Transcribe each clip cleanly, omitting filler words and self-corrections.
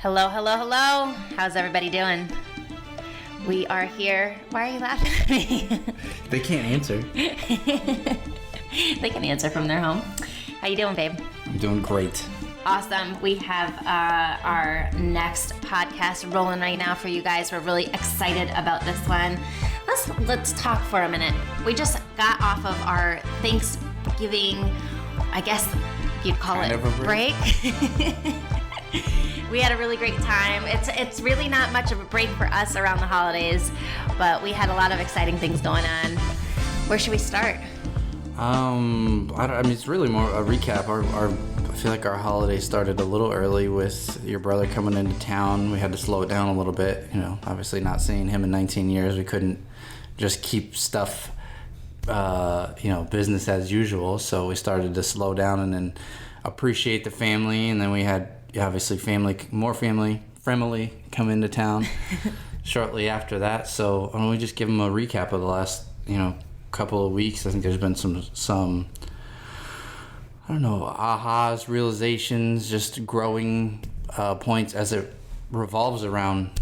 Hello, hello, hello. How's everybody doing? We are here. Why are you laughing at me? They can't answer. They can answer from their home. How you doing, babe? I'm doing great. Awesome. We have our next podcast rolling right now for you guys. We're really excited about this one. Let's talk for a minute. We just got off of our Thanksgiving, I guess you'd call it a break. We had a really great time. It's really not much of a break for us around the holidays, but we had a lot of exciting things going on. Where should we start? It's really more a recap. I feel like our holiday started a little early with your brother coming into town. We had to slow it down a little bit. Obviously not seeing him in 19 years, we couldn't just keep stuff, business as usual. So we started to slow down and then appreciate the family. And then we had obviously more family come into town shortly after that. So why don't we just give them a recap of the last, couple of weeks. I think there's been some I don't know, ahas, realizations, just growing points as it revolves around,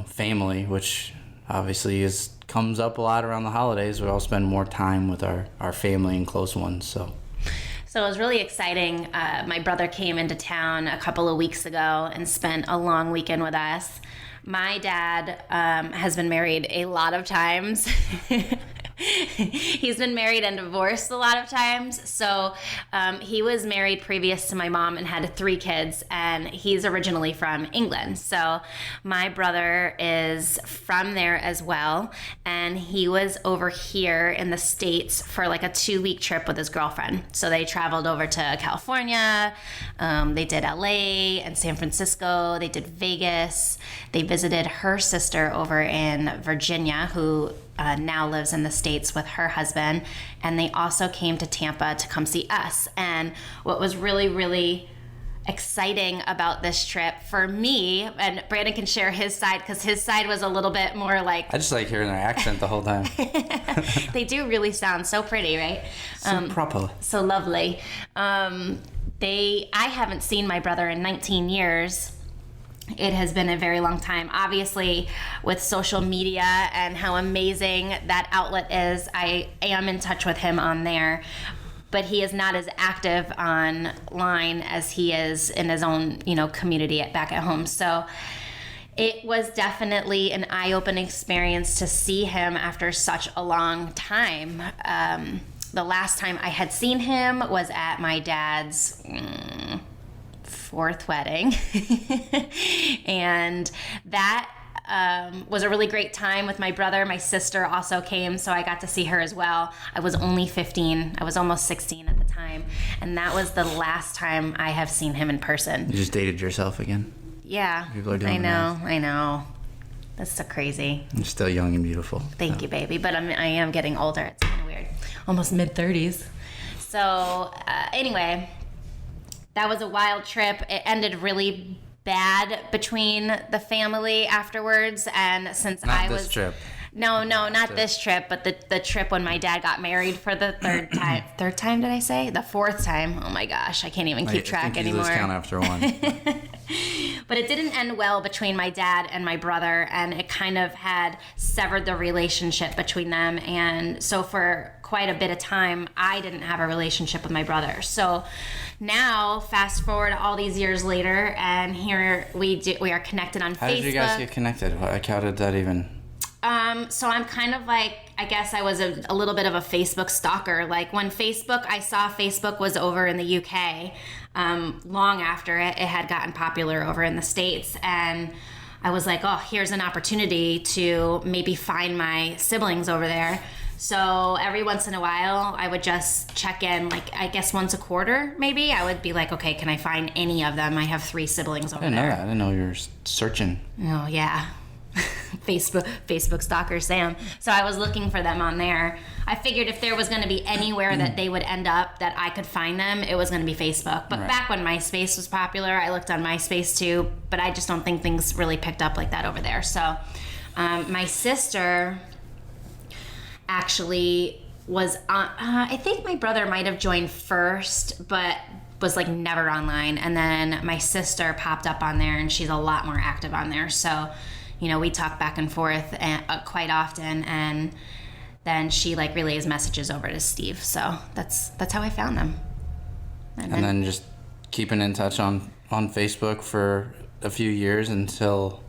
family, which obviously comes up a lot around the holidays. We all spend more time with our family and close ones, So it was really exciting. My brother came into town a couple of weeks ago and spent a long weekend with us. My dad has been married a lot of times. He's been married and divorced a lot of times. So he was married previous to my mom and had 3 kids, and he's originally from England. So my brother is from there as well, and he was over here in the States for like a 2-week trip with his girlfriend. So they traveled over to California, they did LA and San Francisco, they did Vegas, they visited her sister over in Virginia, who now lives in the States with her husband, and they also came to Tampa to come see us. And what was really, really exciting about this trip for me, and Brandon can share his side because his side was a little bit more like... I just like hearing their accent the whole time. They do really sound so pretty, right? So proper. So lovely. I haven't seen my brother in 19 years. It has been a very long time. Obviously, with social media and how amazing that outlet is, I am in touch with him on there. But he is not as active online as he is in his own, community back at home. So it was definitely an eye-opening experience to see him after such a long time. The last time I had seen him was at my dad's... 4th wedding. And that was a really great time with my brother. My sister also came, so I got to see her as well. I was only 15. I was almost 16 at the time. And that was the last time I have seen him in person. You just dated yourself again? Yeah. People are doing I know. That's so crazy. You're still young and beautiful. Thank you, baby. But I am getting older. It's kind of weird. Almost mid-30s. So, anyway... That was a wild trip. It ended really bad between the family afterwards, and since Not this trip. No, not this trip, but the trip when my dad got married for the 3rd time. 3rd time, did I say? The 4th time. Oh my gosh, I can't even keep track anymore. Lose count after one. But it didn't end well between my dad and my brother, and it kind of had severed the relationship between them. And so for quite a bit of time, I didn't have a relationship with my brother. So now, fast forward all these years later, and here we are connected on Facebook. How did you guys get connected? How did that even... So I'm kind of like, I guess I was a little bit of a Facebook stalker. Like when I saw Facebook was over in the UK, long after it had gotten popular over in the States. And I was like, oh, here's an opportunity to maybe find my siblings over there. So every once in a while, I would just check in, like, I guess once a quarter, maybe. I would be like, okay, can I find any of them? I have 3 siblings over there. I didn't know that. I didn't know you were searching. Oh, yeah. Facebook stalker Sam. So I was looking for them on there. I figured if there was going to be anywhere that they would end up that I could find them, it was going to be Facebook. But back when MySpace was popular, I looked on MySpace too, but I just don't think things really picked up like that over there. So my sister actually was on, I think my brother might have joined first, but was like never online. And then my sister popped up on there, and she's a lot more active on there. So, you know, we talk back and forth quite often, and then she like relays messages over to Steve. So that's how I found them. And then just keeping in touch on Facebook for a few years until...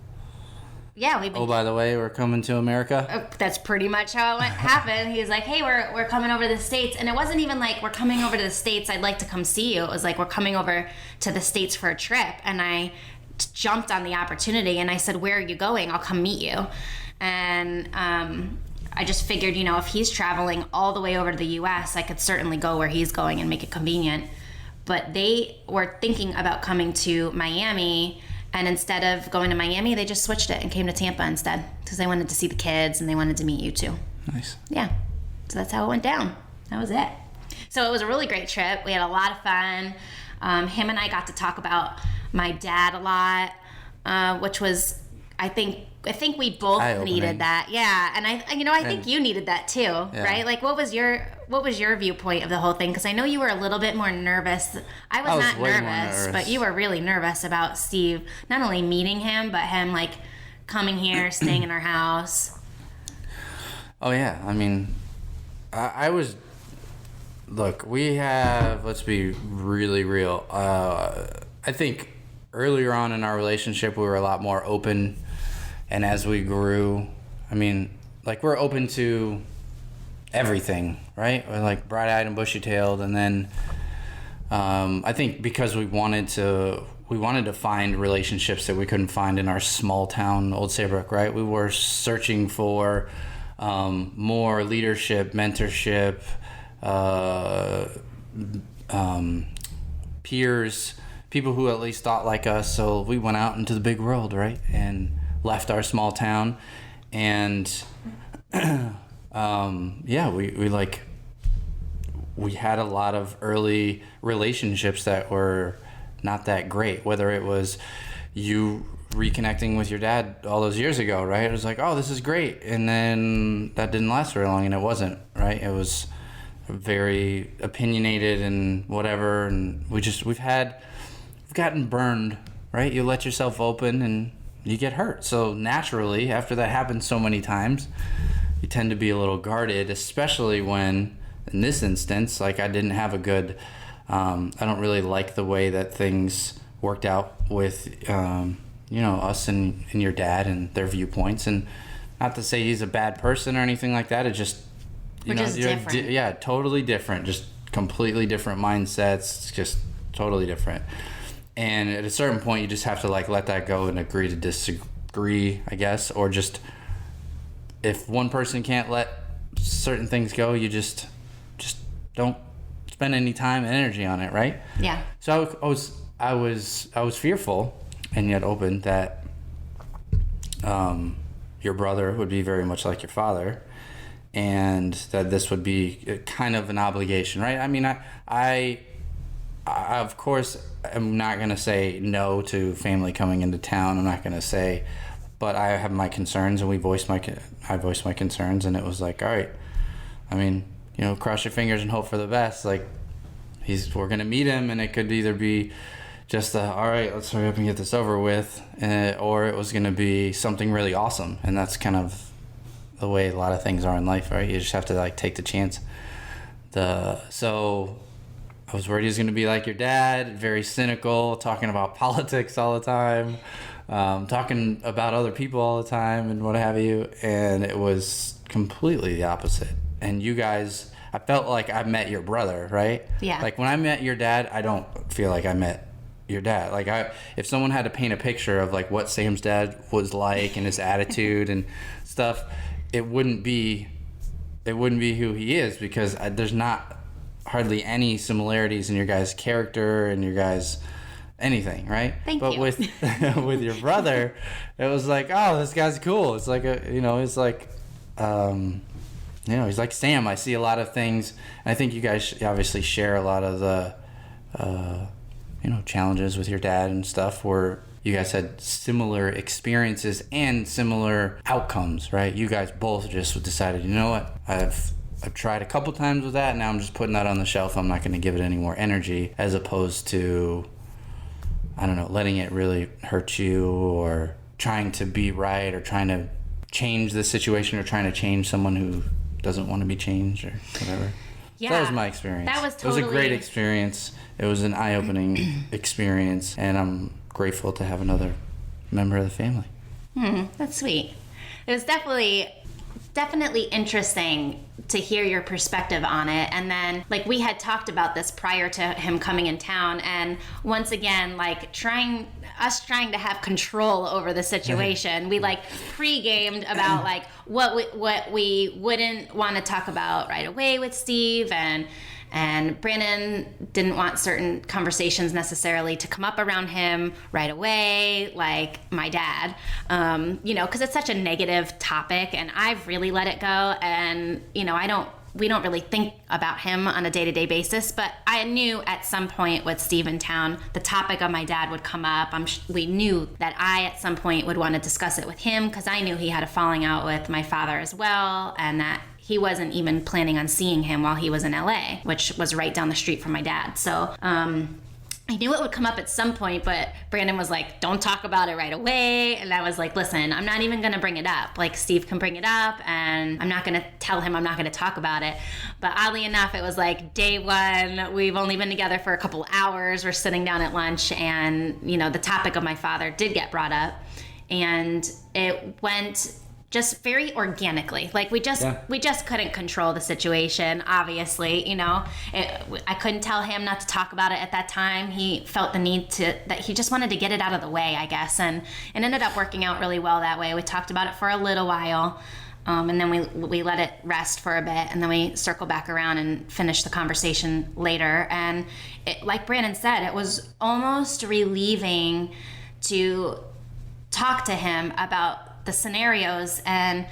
Yeah, we've been... Oh, by the way, we're coming to America. That's pretty much how it happened. He was like, "Hey, we're coming over to the States," and it wasn't even like, "We're coming over to the States. I'd like to come see you." It was like, "We're coming over to the States for a trip," and I jumped on the opportunity, and I said, "Where are you going? I'll come meet you." And I just figured, you know, if he's traveling all the way over to the U.S., I could certainly go where he's going and make it convenient. But they were thinking about coming to Miami. And instead of going to Miami, they just switched it and came to Tampa instead because they wanted to see the kids and they wanted to meet you too. Nice. Yeah. So that's how it went down. That was it. So it was a really great trip. We had a lot of fun. Him and I got to talk about my dad a lot, which was, I think we both needed that. Yeah. And I think you needed that too, yeah. Right? Like, what was your viewpoint of the whole thing? Because I know you were a little bit more nervous. I was not nervous, but you were really nervous about Steve, not only meeting him, but him like coming here, staying in our house. Oh yeah. I mean, I was, look, let's be really real. I think earlier on in our relationship, we were a lot more open. And as we grew, I mean, like, we're open to everything, right? We're like bright-eyed and bushy-tailed. And then I think because we wanted to find relationships that we couldn't find in our small town, Old Saybrook, right? We were searching for more leadership, mentorship, peers, people who at least thought like us. So we went out into the big world, right? And left our small town, and we had a lot of early relationships that were not that great, whether it was you reconnecting with your dad all those years ago, right? It was like, oh, this is great, and then that didn't last very long, and it wasn't, right? It was very opinionated and whatever, and we've gotten burned, right? You let yourself open and you get hurt. So naturally, after that happens so many times, you tend to be a little guarded, especially when, in this instance, like, I didn't have a good, I don't really like the way that things worked out with, us and your dad and their viewpoints. And not to say he's a bad person or anything like that. It just, you're different. Totally different. Just completely different mindsets. Just totally different. And at a certain point, you just have to like let that go and agree to disagree, I guess, or just, if one person can't let certain things go, you just don't spend any time and energy on it, right? Yeah. So I was fearful and yet open that your brother would be very much like your father, and that this would be kind of an obligation, right? I mean, I of course, I'm not going to say no to family coming into town. I'm not going to say, but I have my concerns, and I voiced my concerns, and it was like, all right, I mean, cross your fingers and hope for the best. Like, we're going to meet him, and it could either be just all right, let's hurry up and get this over with, or it was going to be something really awesome. And that's kind of the way a lot of things are in life, right? You just have to like take the chance. So I was worried he was going to be like your dad, very cynical, talking about politics all the time, talking about other people all the time and what have you. And it was completely the opposite. And you guys, I felt like I met your brother, right? Yeah. Like when I met your dad, I don't feel like I met your dad. Like if someone had to paint a picture of like what Sam's dad was like and his attitude and stuff, it wouldn't be who he is, because there's not hardly any similarities in your guys' character and your guys' anything, right? But with with your brother, it was like, oh, this guy's cool. It's like he's like he's like Sam. I see a lot of things. I think you guys obviously share a lot of the challenges with your dad and stuff, where you guys had similar experiences and similar outcomes, right? You guys both just decided, you know what, I've tried a couple times with that, and now I'm just putting that on the shelf. I'm not going to give it any more energy, as opposed to, I don't know, letting it really hurt you, or trying to be right, or trying to change the situation, or trying to change someone who doesn't want to be changed, or whatever. Yeah, so that was my experience. That was totally... It was a great experience. It was an eye-opening experience, and I'm grateful to have another member of the family. That's sweet. It was definitely interesting to hear your perspective on it. And then, like, we had talked about this prior to him coming in town, and once again, like, trying to have control over the situation. We like pre-gamed about like what we wouldn't want to talk about right away with Steve, and Brandon didn't want certain conversations necessarily to come up around him right away, like my dad, because it's such a negative topic, and I've really let it go. And, we don't really think about him on a day-to-day basis, but I knew at some point with Steve in town, the topic of my dad would come up. We knew that I at some point would want to discuss it with him, because I knew he had a falling out with my father as well, and that he wasn't even planning on seeing him while he was in LA, which was right down the street from my dad. So I knew it would come up at some point, but Brandon was like, don't talk about it right away. And I was like, listen, I'm not even going to bring it up. Like, Steve can bring it up, and I'm not going to tell him I'm not going to talk about it. But oddly enough, it was like day one. We've only been together for a couple hours. We're sitting down at lunch, and, the topic of my father did get brought up. And it went just very organically. Like, we just couldn't control the situation, obviously. I couldn't tell him not to talk about it at that time. He felt the need that he just wanted to get it out of the way, I guess, and it ended up working out really well that way. We talked about it for a little while, and then we let it rest for a bit, and then we circle back around and finish the conversation later. And like Brandon said, it was almost relieving to talk to him about the scenarios. And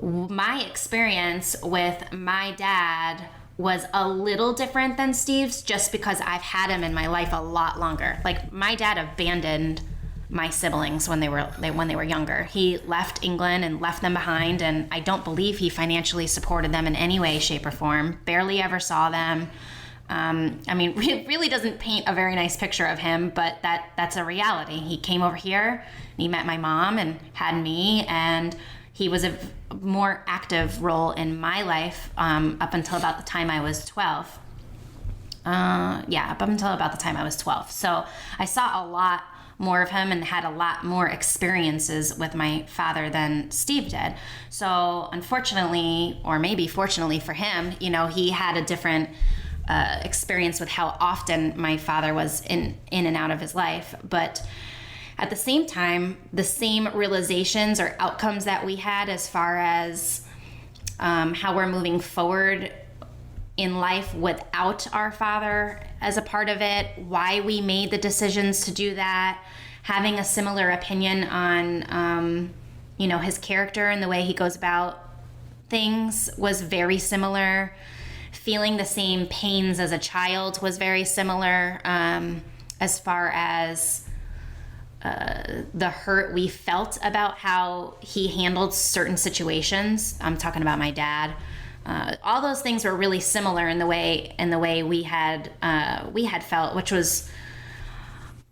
my experience with my dad was a little different than Steve's, just because I've had him in my life a lot longer. Like, my dad abandoned my siblings when they were younger. He left England and left them behind, and I don't believe he financially supported them in any way, shape, or form. Barely ever saw them. It really doesn't paint a very nice picture of him, but that's a reality. He came over here, and he met my mom and had me, and he was a more active role in my life up until about the time I was 12. Up until about the time I was 12. So I saw a lot more of him and had a lot more experiences with my father than Steve did. So unfortunately, or maybe fortunately for him, he had a different experience with how often my father was in and out of his life. But at the same time, the same realizations or outcomes that we had as far as how we're moving forward in life without our father as a part of it, why we made the decisions to do that, having a similar opinion on his character and the way he goes about things was very similar. Feeling the same pains as a child was very similar, as far as the hurt we felt about how he handled certain situations. I'm talking about my dad. All those things were really similar in the way we had felt, which was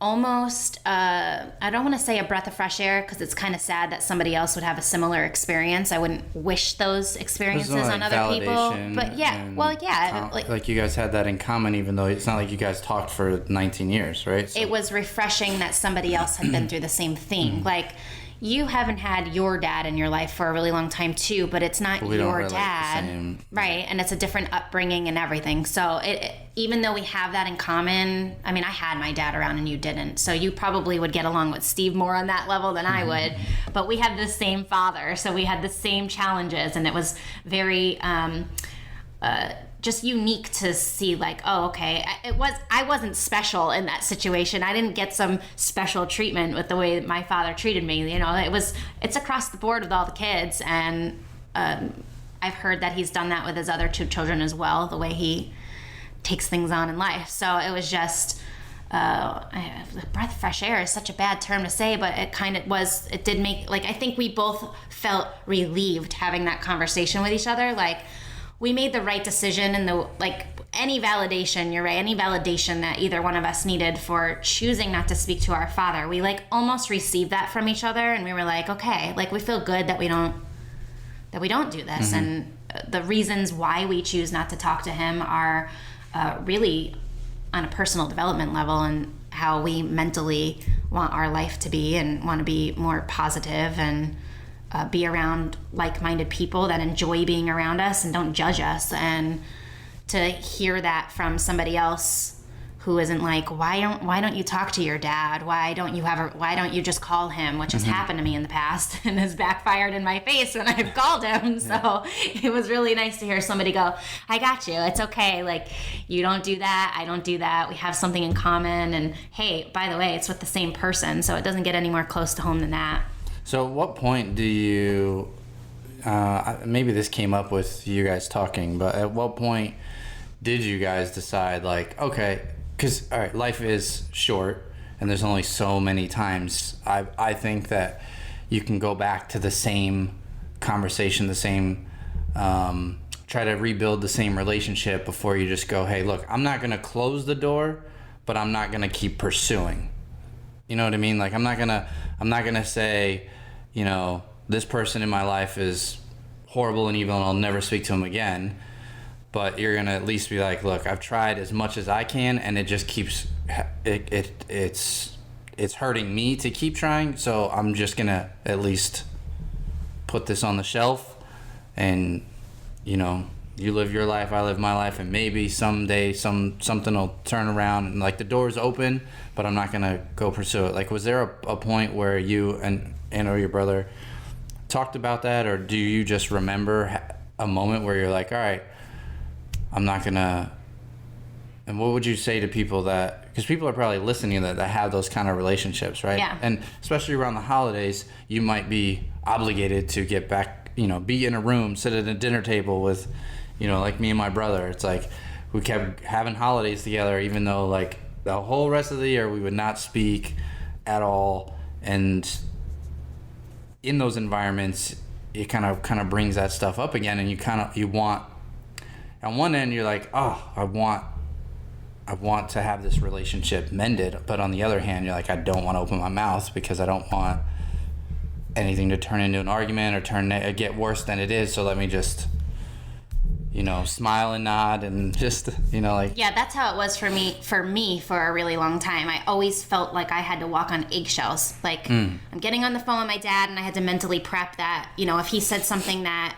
almost, I don't want to say a breath of fresh air, because it's kind of sad that somebody else would have a similar experience. I wouldn't wish those experiences on other people. But like you guys had that in common, even though it's not like you guys talked for 19 years, right? So. It was refreshing that somebody else had been through the same thing. Like, you haven't had your dad in your life for a really long time too, but it's not your dad, right? And it's a different upbringing and everything. So even though we have that in common, I had my dad around and you didn't, so you probably would get along with Steve more on that level than I would. But we had the same father, so we had the same challenges, and it was very just unique to see, like, oh, okay, I wasn't special in that situation. I didn't get some special treatment with the way that my father treated me. It's across the board with all the kids, and I've heard that he's done that with his other two children as well, the way he takes things on in life. So it was just breath of fresh air is such a bad term to say, but it did make, like, I think we both felt relieved having that conversation with each other. Like, we made the right decision, and any validation, you're right, any validation that either one of us needed for choosing not to speak to our father, we almost received that from each other, and we were like, okay, we feel good that we don't do this. And the reasons why we choose not to talk to him are really on a personal development level, and how we mentally want our life to be, and want to be more positive, and be around like-minded people that enjoy being around us and don't judge us. And to hear that from somebody else who isn't like, why don't you talk to your dad? Why don't you just call him? Which has happened to me in the past and has backfired in my face when I've called him. So it was really nice to hear somebody go, I got you. It's okay. You don't do that. I don't do that. We have something in common. And hey, by the way, it's with the same person. So it doesn't get any more close to home than that. So at what point do you, maybe this came up with you guys talking, but at what point did you guys decide okay, because all right, life is short, and there's only so many times I think that you can go back to the same conversation, the same, try to rebuild the same relationship before you just go, hey, look, I'm not going to close the door, but I'm not going to keep pursuing. You know what I mean? I'm not going to say, this person in my life is horrible and evil and I'll never speak to him again. But you're going to at least be like, look, I've tried as much as I can, and it just keeps, it's hurting me to keep trying. So I'm just going to at least put this on the shelf, and, you live your life, I live my life, and maybe someday something will turn around and the door's open, but I'm not going to go pursue it. Was there a point where you and or your brother talked about that, or do you just remember a moment where you're like, all right, I'm not gonna? And what would you say to people because people are probably listening that have those kind of relationships, right? Yeah. And especially around the holidays, you might be obligated to get back, be in a room, sit at a dinner table with, like me and my brother. It's we kept having holidays together, even though the whole rest of the year we would not speak at all. And in those environments, it kind of brings that stuff up again, and you want. On one end, you're like, oh, I want to have this relationship mended. But on the other hand, you're like, I don't want to open my mouth because I don't want anything to turn into an argument or get worse than it is. So let me just, smile and nod and just, Yeah, that's how it was for me for a really long time. I always felt like I had to walk on eggshells. I'm getting on the phone with my dad, and I had to mentally prep that, if he said something that,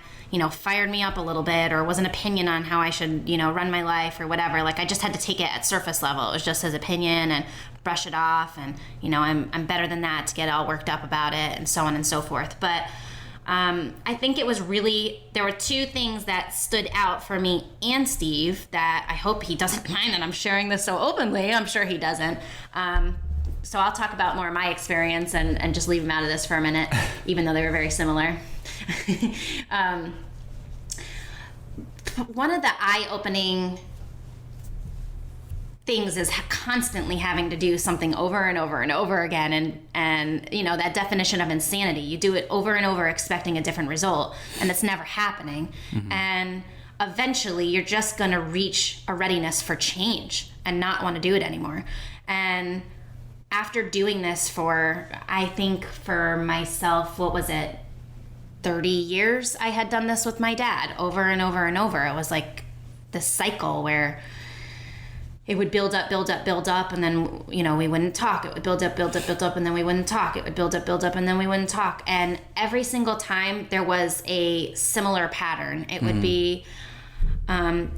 fired me up a little bit, or was an opinion on how I should, run my life or whatever. I just had to take it at surface level. It was just his opinion and brush it off. And, I'm better than that to get all worked up about it, and so on and so forth. But I think it was there were two things that stood out for me and Steve that I hope he doesn't mind that I'm sharing this so openly. I'm sure he doesn't. So I'll talk about more of my experience and just leave him out of this for a minute, even though they were very similar. One of the eye-opening things is constantly having to do something over and over and over again, and that definition of insanity. You do it over and over expecting a different result, and it's never happening. And eventually you're just going to reach a readiness for change and not want to do it anymore. And after doing this for, I think for myself, 30 years I had done this with my dad over and over and over. It was this cycle where it would build up, and then, we wouldn't talk. It would build up, and then we wouldn't talk. It would build up, and then we wouldn't talk. And every single time there was a similar pattern. It would be, I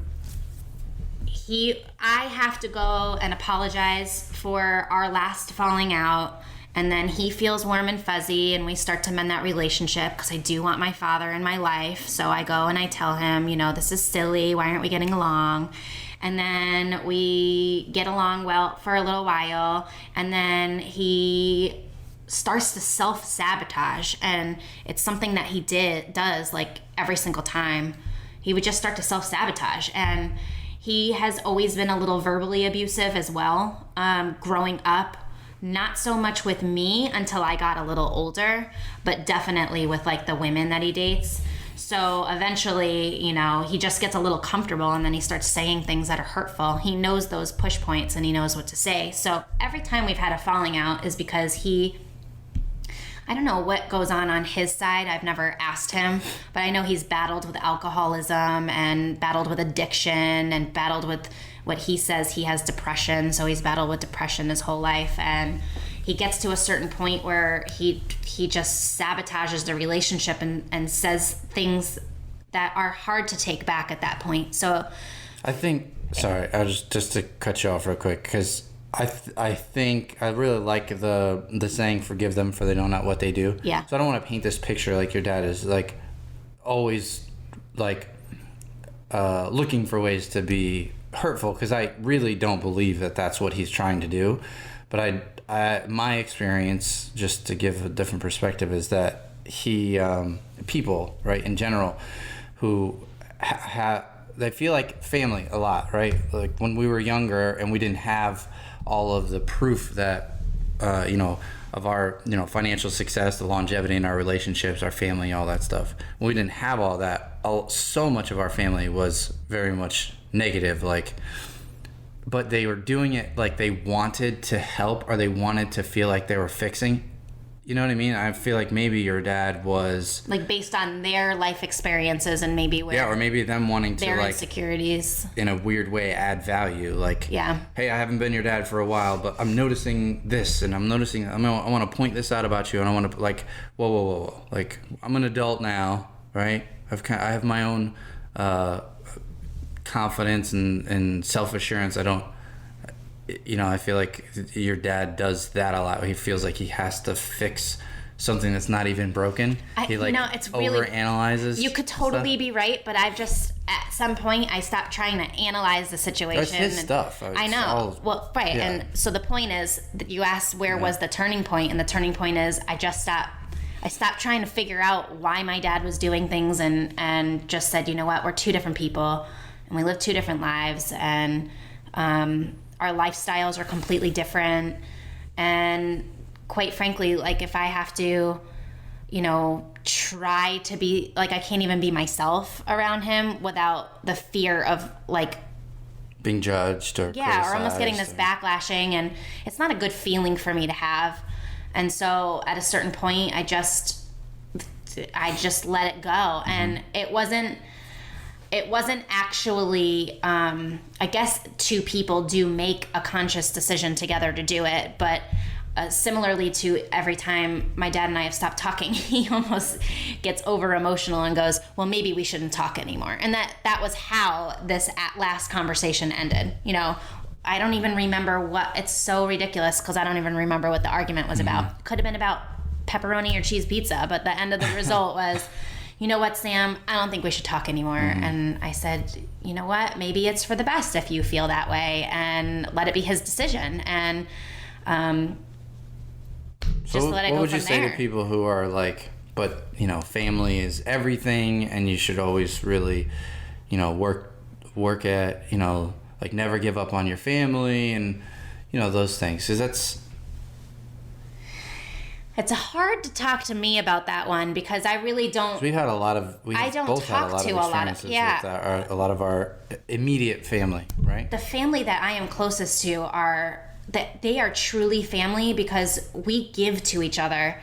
have to go and apologize for our last falling out. And then he feels warm and fuzzy, and we start to mend that relationship because I do want my father in my life. So I go and I tell him, this is silly. Why aren't we getting along? And then we get along well for a little while, and then he starts to self-sabotage. And it's something that he does every single time. He would just start to self-sabotage. And he has always been a little verbally abusive as well, growing up. Not so much with me until I got a little older, but definitely with the women that he dates. So eventually, he just gets a little comfortable, and then he starts saying things that are hurtful. He knows those push points, and he knows what to say. So every time we've had a falling out is because I don't know what goes on his side. I've never asked him, but I know he's battled with alcoholism and battled with addiction and battled with what he says he has depression. So he's battled with depression his whole life. And he gets to a certain point where he just sabotages the relationship and says things that are hard to take back at that point. So I think, sorry, I'll just to cut you off real quick, because I think I really like the saying, forgive them for they know not what they do. Yeah. So I don't want to paint this picture like your dad is like always like looking for ways to be hurtful, because I really don't believe that that's what he's trying to do. But my experience, just to give a different perspective, is that people, right, in general, who they feel like family a lot, right? Like when we were younger and we didn't have all of the proof that, of our, financial success, the longevity in our relationships, our family, all that stuff. When we didn't have all that, so much of our family was very much negative, but they were doing it like they wanted to help, or they wanted to feel like they were fixing. You know what I mean? I feel like maybe your dad was like based on their life experiences, and maybe or maybe them wanting to their like insecurities in a weird way add value. Like, hey, I haven't been your dad for a while, but I'm noticing this, and I want to point this out about you, and I want to like, whoa, like I'm an adult now, right? I have my own confidence and self-assurance. I feel like your dad does that a lot. He feels like he has to fix something that's not even broken. He it's really overanalyzes. You could totally be right, but I've just at some point I stopped trying to analyze the situation. That's his stuff. I know. Right. Yeah. And so the point is that you asked where was the turning point, and the turning point is I stopped trying to figure out why my dad was doing things, and just said, you know what, we're two different people, and we live two different lives, and our lifestyles are completely different. And quite frankly, like if I have to, try to be like, I can't even be myself around him without the fear of like being judged or almost getting this backlashing, and it's not a good feeling for me to have. And so at a certain point, I just let it go. Mm-hmm. And it wasn't actually, I guess two people do make a conscious decision together to do it, but similarly to every time my dad and I have stopped talking, he almost gets over emotional and goes, well, maybe we shouldn't talk anymore. And that was how this last conversation ended. I don't even remember it's so ridiculous because I don't even remember what the argument was about. Could have been about pepperoni or cheese pizza, but the end of the result was, you know what, Sam, I don't think we should talk anymore. And I said, you know what, maybe it's for the best if you feel that way, and let it be his decision. And just let it go from there. What would you say to people who are like, but, family is everything, and you should always really, work at, like never give up on your family, and, those things. Because it's hard to talk to me about that one, because I really don't. We had a lot of. I don't both talk had to a lot of. With a lot of our immediate family, right? The family that I am closest to they are truly family, because we give to each other,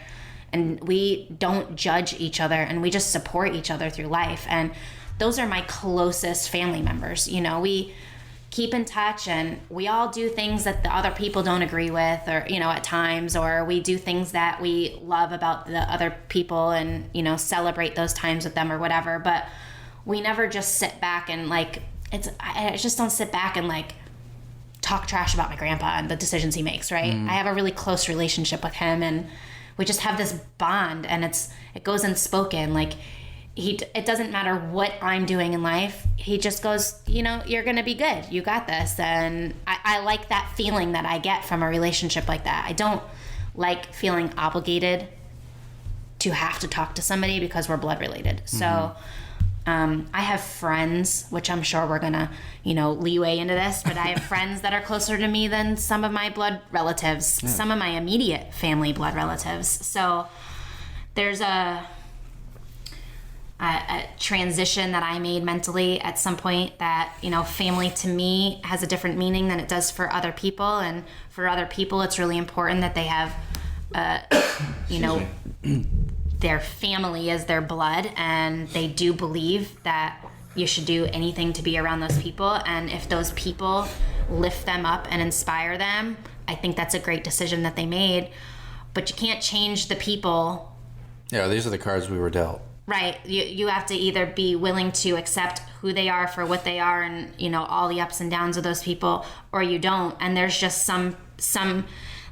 and we don't judge each other, and we just support each other through life. And those are my closest family members. We keep in touch, and we all do things that the other people don't agree with, or at times, or we do things that we love about the other people, and celebrate those times with them or whatever. But we never just sit back and I just don't sit back and talk trash about my grandpa and the decisions he makes, right? I have a really close relationship with him, and we just have this bond, and it goes unspoken. It doesn't matter what I'm doing in life. He just goes, you're going to be good. You got this. And I like that feeling that I get from a relationship like that. I don't like feeling obligated to have to talk to somebody because we're blood related. So I have friends, which I'm sure we're going to, leeway into this, but I have friends that are closer to me than some of my blood relatives, some of my immediate family blood relatives. So there's a transition that I made mentally at some point, that, you know, family to me has a different meaning than it does for other people. And for other people, it's really important that they have, you know, their family as their blood, and they do believe that you should do anything to be around those people. And if those people lift them up and inspire them, I think that's a great decision that they made. But you can't change the people. Yeah, these are the cards we were dealt. Right. You have to either be willing to accept who they are for what they are, and, you know, all the ups and downs of those people, or you don't. And there's just some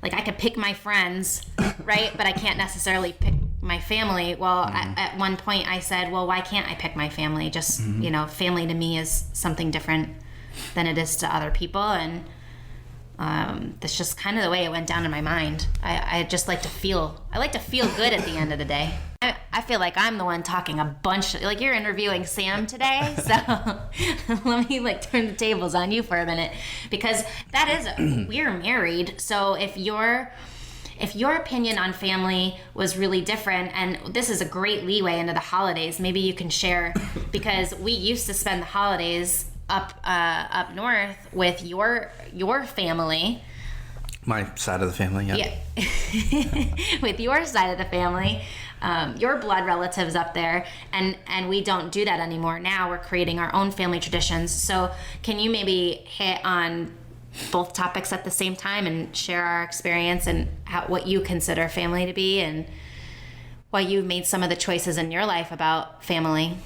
like, I could pick my friends, right? But I can't necessarily pick my family. Well, at one point I said, well, why can't I pick my family? Just, you know, family to me is something different than it is to other people. And that's just kind of the way it went down in my mind. I just like to feel good at the end of the day. I feel like I'm the one talking a bunch, like you're interviewing Sam today, so let me like turn the tables on you for a minute, because that is, we're married. So if your opinion on family was really different, and this is a great leeway into the holidays, maybe you can share, because we used to spend the holidays up north with your family. My side of the family, yeah. With your side of the family, your blood relatives up there, and we don't do that anymore. Now we're creating our own family traditions. So can you maybe hit on both topics at the same time and share our experience and what you consider family to be, and why you've made some of the choices in your life about family?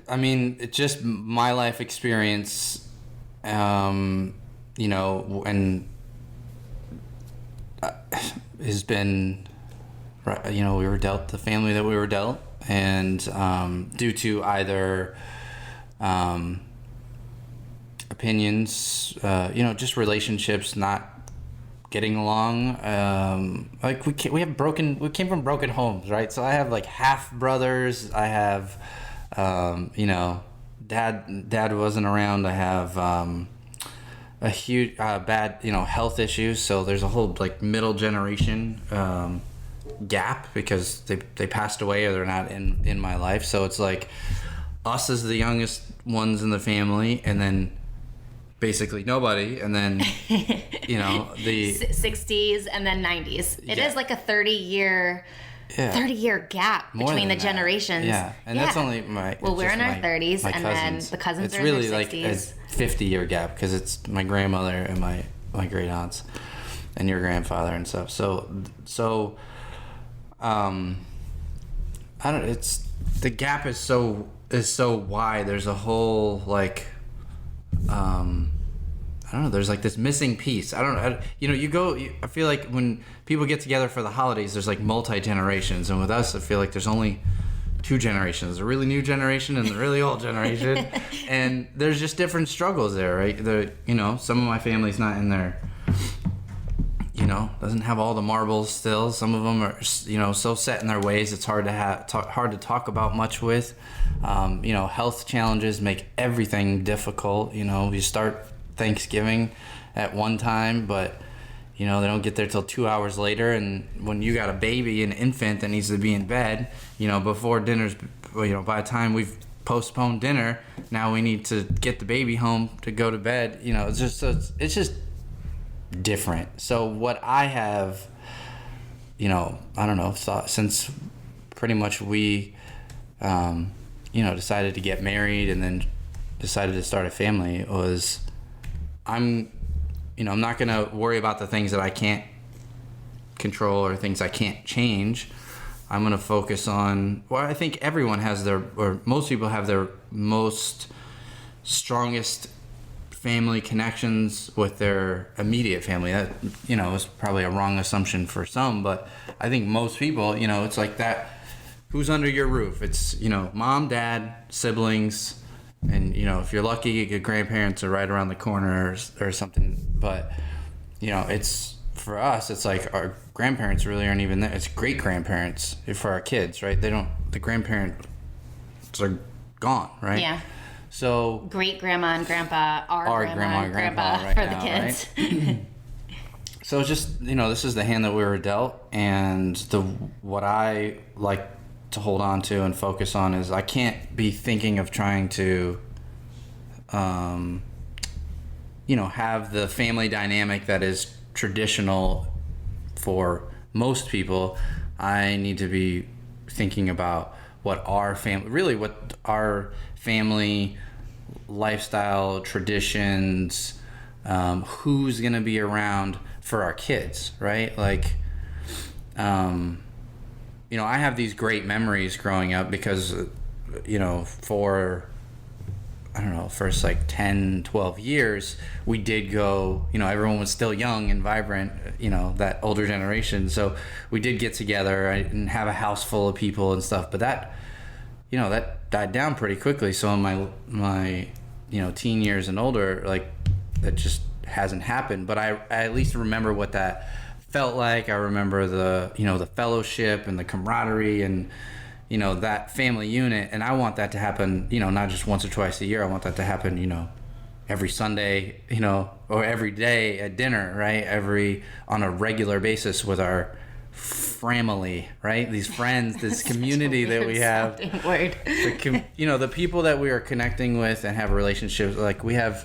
I mean, it's just my life experience, you know, and has been, you know, we were dealt the family that we were dealt, and due to either opinions, you know, just relationships not getting along, like we came from broken homes, right? So I have like half brothers. I have, you know, dad wasn't around. I have a huge bad, you know, health issues. So there's a whole like middle generation gap, because they passed away or they're not in my life. So it's like us as the youngest ones in the family, and then basically nobody, and then you know, the 60s and then 90s. It is like a 30-year gap between the generations. Yeah, and that's only my. Well, we're in our 30s, and then the cousins are in their 60s. It's really like a 50-year gap, because it's my grandmother and my great aunts and your grandfather and stuff. So I don't. It's the gap is so wide. There's a whole like. I don't know. There's like this missing piece. You know, I feel like when people get together for the holidays, there's like multi-generations. And with us, I feel like there's only 2 generations, the really new generation and the really old generation. And there's just different struggles there, right? You know, some of my family's not in there, you know, doesn't have all the marbles still. Some of them are, you know, so set in their ways, it's hard to talk about much with. You know, health challenges make everything difficult. You know, you start Thanksgiving at one time, but you know, they don't get there till 2 hours later. And when you got a baby, an infant that needs to be in bed, you know, before dinner's, you know, by the time we've postponed dinner, now we need to get the baby home to go to bed. You know, it's just different. So what I have, you know, I don't know, thought since pretty much we, you know, decided to get married and then decided to start a family was, I'm not going to worry about the things that I can't control or things I can't change. I'm going to focus on, well, I think everyone has or most people have their most strongest family connections with their immediate family. That, you know, is probably a wrong assumption for some, but I think most people, you know, it's like that, who's under your roof? It's, you know, mom, dad, siblings, and, you know, if you're lucky, your grandparents are right around the corner or something. But, you know, it's, for us, it's like our grandparents really aren't even there. It's great grandparents for our kids, right? The grandparents are gone, right? Yeah. So great grandma and grandpa are grandma and grandpa right for now, the kids. Right? So it's just, you know, this is the hand that we were dealt, and what I like to hold on to and focus on is I can't be thinking of trying to, have the family dynamic that is traditional for most people. I need to be thinking about what our family lifestyle, traditions, who's going to be around for our kids, right? Like, I have these great memories growing up because, for first like 10, 12 years, we did go, everyone was still young and vibrant, that older generation. So we did get together and have a house full of people and stuff. But that died down pretty quickly. So in my teen years and older, like, that just hasn't happened. But I at least remember what that felt like. I remember the fellowship and the camaraderie and that family unit, and I want that to happen, not just once or twice a year. I want that to happen, every Sunday, or every day at dinner, right? On a regular basis with our family, right? These friends, this community that we have. Word. The people that we are connecting with and have relationships, like we have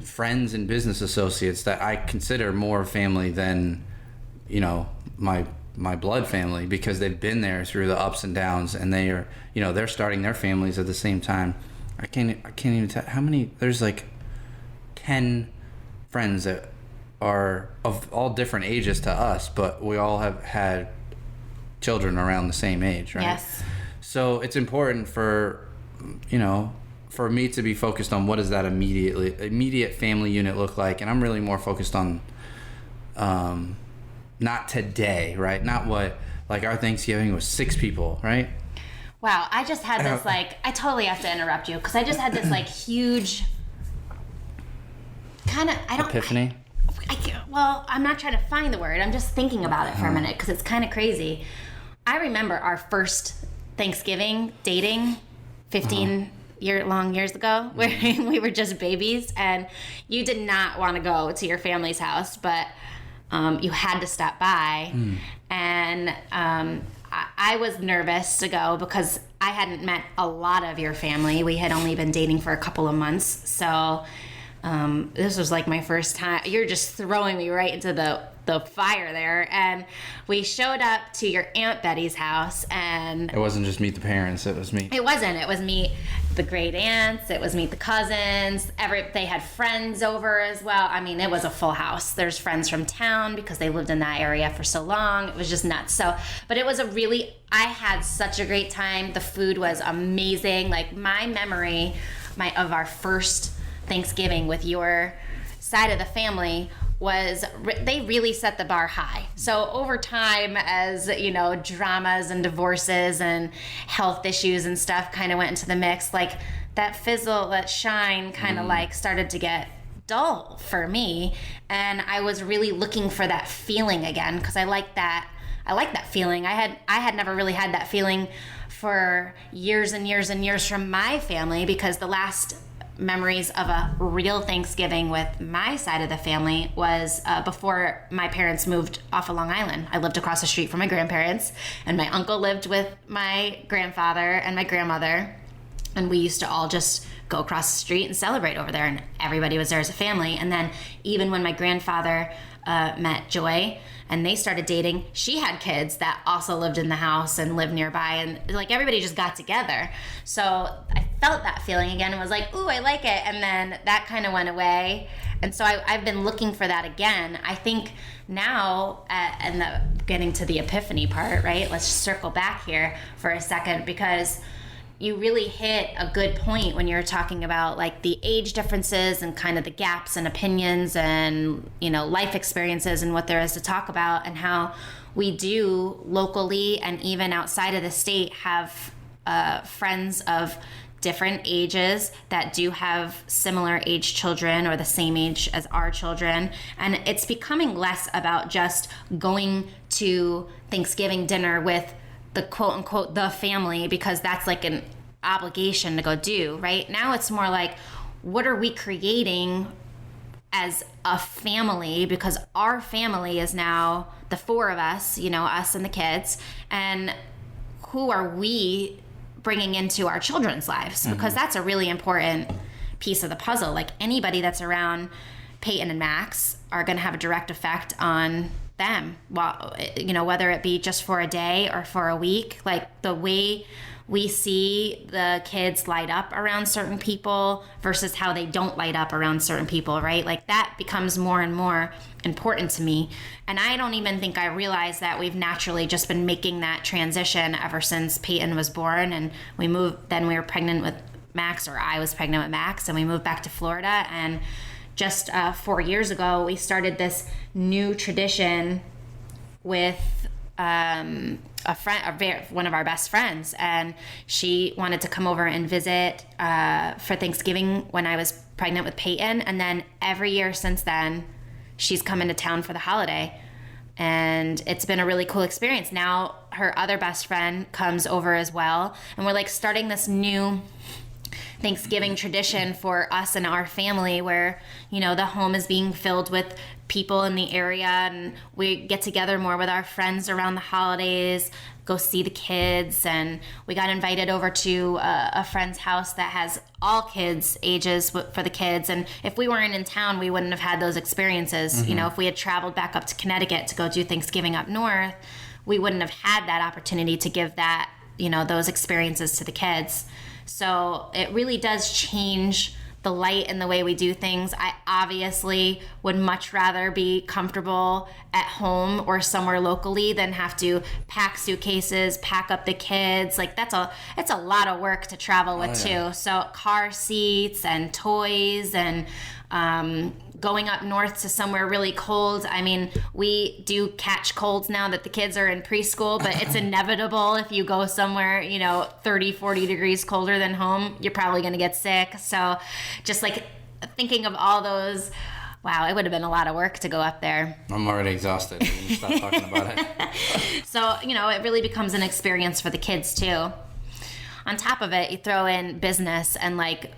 friends and business associates that I consider more family than, my blood family, because they've been there through the ups and downs, and they are, they're starting their families at the same time. I can't even tell how many. There's like 10 friends that are of all different ages to us, but we all have had children around the same age, right? Yes. So it's important for me to be focused on what does that immediate family unit look like, and I'm really more focused on not today, right? Not what, like, our Thanksgiving was 6 people, right? Wow, I just had this, I totally have to interrupt you, because I just had this, huge epiphany? I'm not trying to find the word. I'm just thinking about it for a minute, because it's kind of crazy. I remember our first Thanksgiving dating 15 years ago, where we were just babies, and you did not want to go to your family's house, but you had to stop by. And I was nervous to go because I hadn't met a lot of your family. We had only been dating for a couple of months. So this was like my first time. You're just throwing me right into the fire there. And we showed up to your Aunt Betty's house, and it wasn't just meet the parents, it was meet. It wasn't. It was meet the great aunts. It was meet the cousins. They had friends over as well. I mean, it was a full house. There's friends from town because they lived in that area for so long. It was just nuts. So, but it was I had such a great time. The food was amazing. Like, my memory of our first Thanksgiving with your side of the family was they really set the bar high. So over time, as dramas and divorces and health issues and stuff kind of went into the mix, like that shine kind of started to get dull for me, and I was really looking for that feeling again, because I like that feeling. I had never really had that feeling for years and years and years from my family, because the last memories of a real Thanksgiving with my side of the family was before my parents moved off of Long Island. I lived across the street from my grandparents, and my uncle lived with my grandfather and my grandmother, and we used to all just go across the street and celebrate over there, and everybody was there as a family. And then even when my grandfather met Joy and they started dating, she had kids that also lived in the house and lived nearby, and everybody just got together. So I felt that feeling again and was like, ooh, I like it. And then that kind of went away. And so I've been looking for that again. I think now, getting to the epiphany part, right? Let's circle back here for a second, because you really hit a good point when you're talking about the age differences and kind of the gaps in opinions and, life experiences and what there is to talk about, and how we do locally and even outside of the state have friends of different ages that do have similar age children or the same age as our children. And it's becoming less about just going to Thanksgiving dinner with the quote unquote the family, because that's like an obligation to go do, right? Now it's more like, what are we creating as a family? Because our family is now the 4 of us, us and the kids, and who are we bringing into our children's lives? Because that's a really important piece of the puzzle. Like anybody that's around Peyton and Max are going to have a direct effect on them. Well, you know, whether it be just for a day or for a week, like the way we see the kids light up around certain people versus how they don't light up around certain people, right? Like that becomes more and more important to me. And I don't even think I realized that we've naturally just been making that transition ever since Peyton was born. And we were pregnant with Max, or I was pregnant with Max, and we moved back to Florida. And just 4 years ago, we started this new tradition with a friend, one of our best friends, and she wanted to come over and visit for Thanksgiving when I was pregnant with Peyton. And then every year since then, she's come into town for the holiday. And it's been a really cool experience. Now her other best friend comes over as well. And we're like starting this new Thanksgiving tradition for us and our family where, you know, the home is being filled with people in the area, and we get together more with our friends around the holidays, go see the kids. And we got invited over to a friend's house that has all kids ages for the kids. And if we weren't in town, we wouldn't have had those experiences. You know, if we had traveled back up to Connecticut to go do Thanksgiving up north, we wouldn't have had that opportunity to give that, you know, those experiences to the kids. So it really does change the light and the way we do things. I obviously would much rather be comfortable at home or somewhere locally than have to pack suitcases, pack up the kids. Like it's a lot of work to travel with too. So car seats and toys and going up north to somewhere really cold. I mean, we do catch colds now that the kids are in preschool, but it's inevitable if you go somewhere, you know, 30, 40 degrees colder than home, you're probably going to get sick. So just like thinking of all those, wow, it would have been a lot of work to go up there. I'm already exhausted. You stop talking about it. So, you know, it really becomes an experience for the kids too. On top of it, you throw in business and like,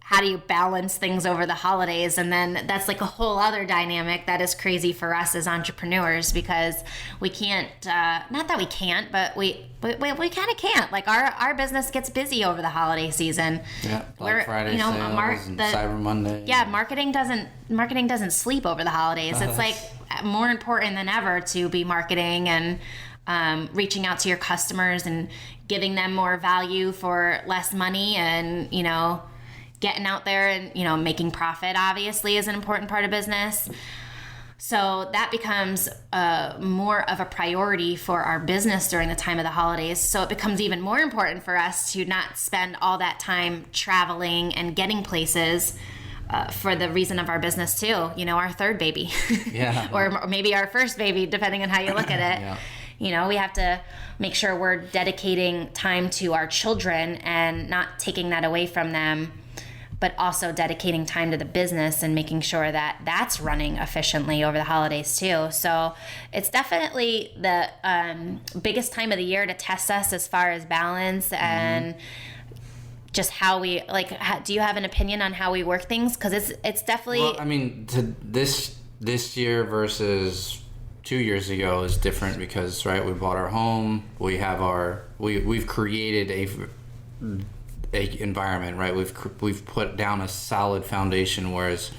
how do you balance things over the holidays? And then that's like a whole other dynamic that is crazy for us as entrepreneurs, because we can't, not that we can't, but we kind of can't. Like our business gets busy over the holiday season. Yeah, Black Friday sales and Cyber Monday. Yeah, marketing doesn't sleep over the holidays. It's like more important than ever to be marketing and reaching out to your customers and giving them more value for less money, and, you know, getting out there and, you know, making profit obviously is an important part of business. So that becomes more of a priority for our business during the time of the holidays. So it becomes even more important for us to not spend all that time traveling and getting places for the reason of our business too. You know, our third baby. Yeah. or maybe our first baby, depending on how you look at it. Yeah. You know, we have to make sure we're dedicating time to our children and not taking that away from them, but also dedicating time to the business and making sure that that's running efficiently over the holidays too. So it's definitely the biggest time of the year to test us as far as balance and just how we, like, do you have an opinion on how we work things? Because it's definitely... Well, I mean, this year versus 2 years ago is different because, right, we bought our home, we have we've created a environment, right? We've put down a solid foundation, whereas,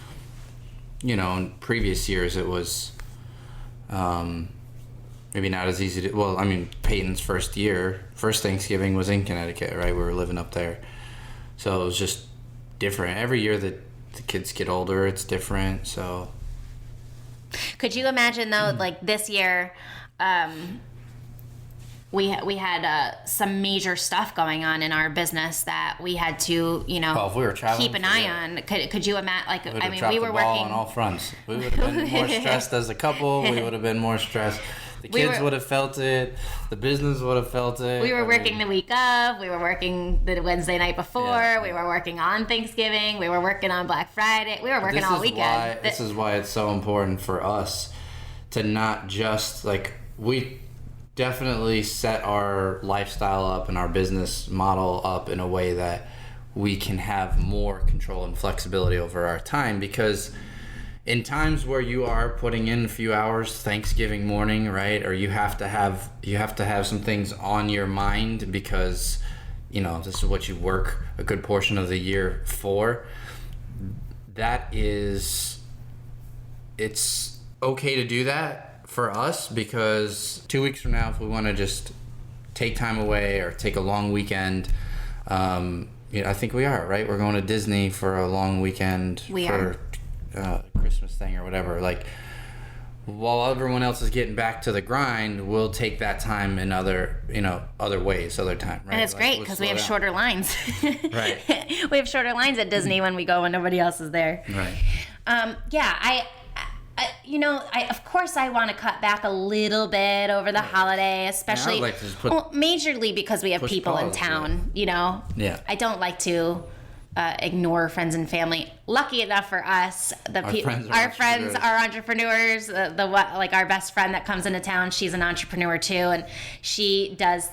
you know, in previous years it was maybe not as easy to, well, I mean, Peyton's first Thanksgiving was in Connecticut, right? We were living up there. So it was just different. Every year that the kids get older, it's different. So could you imagine though, like this year, we had some major stuff going on in our business that we had to, you know, if we were traveling, keep an eye on. Could you imagine? Like, I mean, we were working on all fronts. We would have been more stressed as a couple. We would have been more stressed. The kids would have felt it. The business would have felt it. We were working the week of. We were working the Wednesday night before. Yeah. We were working on Thanksgiving. We were working on Black Friday. We were working all weekend. This is why it's so important for us to not just, like, we definitely set our lifestyle up and our business model up in a way that we can have more control and flexibility over our time, because in times where you are putting in a few hours Thanksgiving morning, right? Or you have to have some things on your mind because, you know, this is what you work a good portion of the year for. It's okay to do that for us, because 2 weeks from now, if we want to just take time away or take a long weekend, I think we are, right? We're going to Disney for a long weekend Christmas thing or whatever. Like, while everyone else is getting back to the grind, we'll take that time in other ways, other time, right? And it's great because we have shorter lines. Right. We have shorter lines at Disney when we go when nobody else is there. Right. Of course I want to cut back a little bit over the holiday, especially I'd like to just majorly because we have people in town, Yeah. I don't like to ignore friends and family. Lucky enough for us, our friends are entrepreneurs. Our best friend that comes into town, she's an entrepreneur too, and she does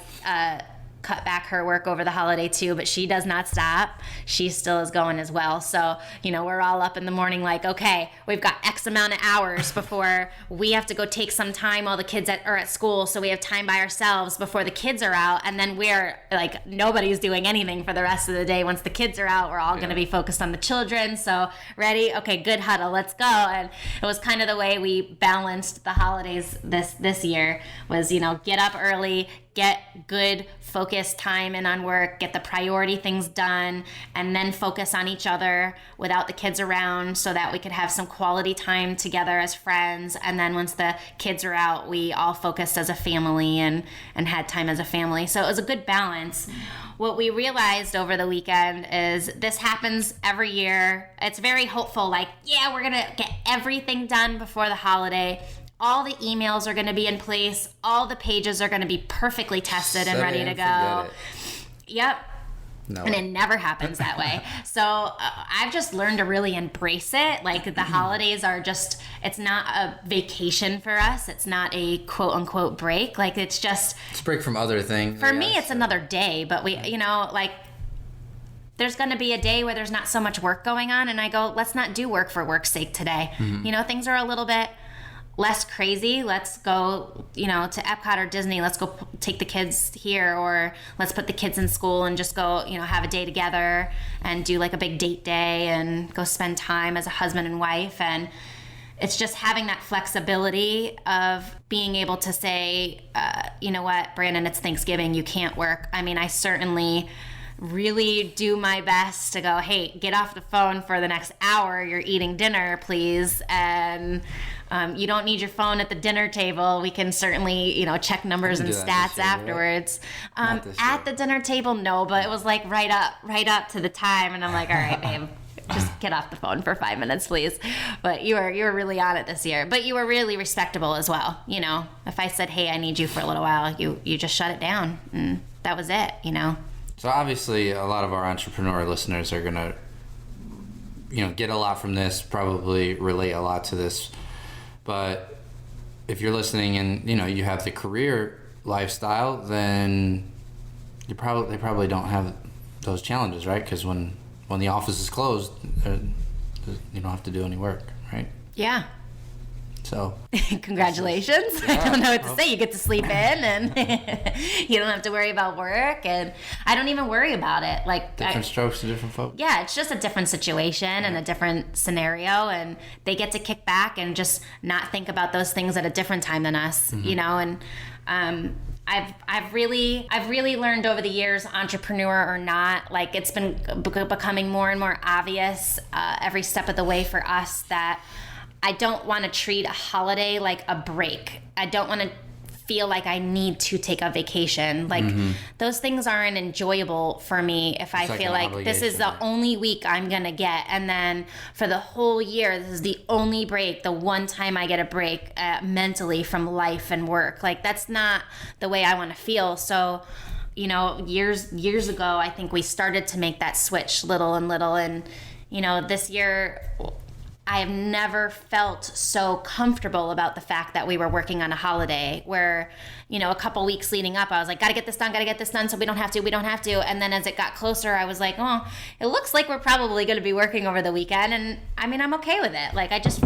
cut back her work over the holiday too, but she does not stop. She still is going as well. So, we're all up in the morning like, okay, we've got X amount of hours before we have to go take some time while the kids are at school, so we have time by ourselves before the kids are out, and then we're like, nobody's doing anything for the rest of the day. Once the kids are out, we're all going to be focused on the children. So, ready? Okay, good huddle, let's go. And it was kind of the way we balanced the holidays this year was, get up early, get good focused time in on work, get the priority things done, and then focus on each other without the kids around so that we could have some quality time together as friends. And then once the kids are out, we all focused as a family and had time as a family. So it was a good balance. What we realized over the weekend is this happens every year. It's very hopeful, like, yeah, we're going to get everything done before the holiday. All the emails are going to be in place. All the pages are going to be perfectly tested and ready to go. Yep. No. And it never happens that way. So I've just learned to really embrace it. Like, the holidays are just, it's not a vacation for us. It's not a quote unquote break. Like, it's just. It's a break from other things. For me, it's another day. But there's going to be a day where there's not so much work going on. And I go, let's not do work for work's sake today. Mm-hmm. Things are a little bit less crazy. Let's go, to Epcot or Disney. Let's go take the kids here, or let's put the kids in school and just go, have a day together and do like a big date day and go spend time as a husband and wife. And it's just having that flexibility of being able to say, you know what, Brandon, it's Thanksgiving. You can't work. I mean, I certainly really do my best to go, hey, get off the phone for the next hour. You're eating dinner, please. And you don't need your phone at the dinner table. We can certainly, check numbers and stats afterwards. At the dinner table, no, but it was like right up to the time. And I'm like, all right, babe, just get off the phone for 5 minutes, please. But you were really on it this year. But you were really respectable as well. If I said, hey, I need you for a little while, you just shut it down. And that was it, So obviously a lot of our entrepreneur listeners are going to, get a lot from this, probably relate a lot to this. But if you're listening and, you have the career lifestyle, then they probably don't have those challenges, right? Because when the office is closed, you don't have to do any work, right? Yeah. So congratulations. Yeah. I don't know what to say. You get to sleep in and you don't have to worry about work, and I don't even worry about it. Like, different strokes to different folks. Yeah, it's just a different situation and a different scenario, and they get to kick back and just not think about those things at a different time than us, and I've really learned over the years, entrepreneur or not, like, it's been becoming more and more obvious every step of the way for us that I don't want to treat a holiday like a break. I don't want to feel like I need to take a vacation. Like, those things aren't enjoyable for me if I feel like this is the only week I'm going to get. And then for the whole year, this is the only break, the one time I get a break mentally from life and work. Like, that's not the way I want to feel. So, years ago, I think we started to make that switch little and little. And, this year, I have never felt so comfortable about the fact that we were working on a holiday where, a couple weeks leading up, I was like, gotta get this done so we don't have to. And then as it got closer, I was like, oh, it looks like we're probably going to be working over the weekend. And I mean, I'm okay with it. Like, I just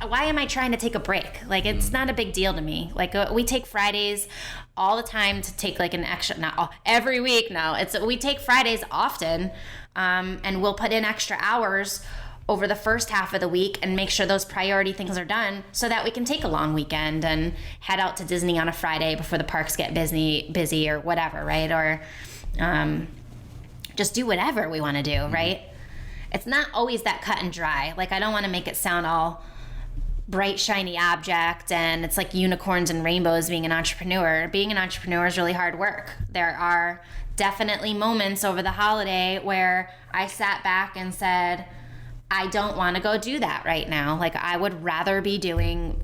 why am I trying to take a break? Like, it's not a big deal to me. Like, we take Fridays all the time to take like an extra, not all, every week. No, we take Fridays often, and we'll put in extra hours over the first half of the week and make sure those priority things are done so that we can take a long weekend and head out to Disney on a Friday before the parks get busy or whatever, right? Or just do whatever we want to do, right? It's not always that cut and dry. Like, I don't want to make it sound all bright, shiny object and it's like unicorns and rainbows being an entrepreneur. Being an entrepreneur is really hard work. There are definitely moments over the holiday where I sat back and said, I don't want to go do that right now. Like, I would rather be doing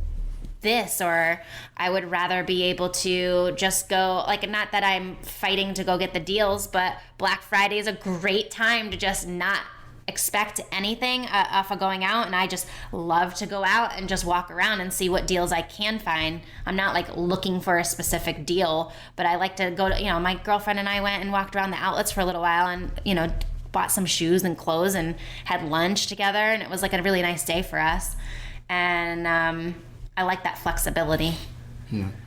this, or I would rather be able to just go, like, not that I'm fighting to go get the deals, but Black Friday is a great time to just not expect anything off of going out, and I just love to go out and just walk around and see what deals I can find. I'm not like looking for a specific deal, but I like to go to, my girlfriend and I went and walked around the outlets for a little while and, bought some shoes and clothes and had lunch together, and it was like a really nice day for us. And I like that flexibility.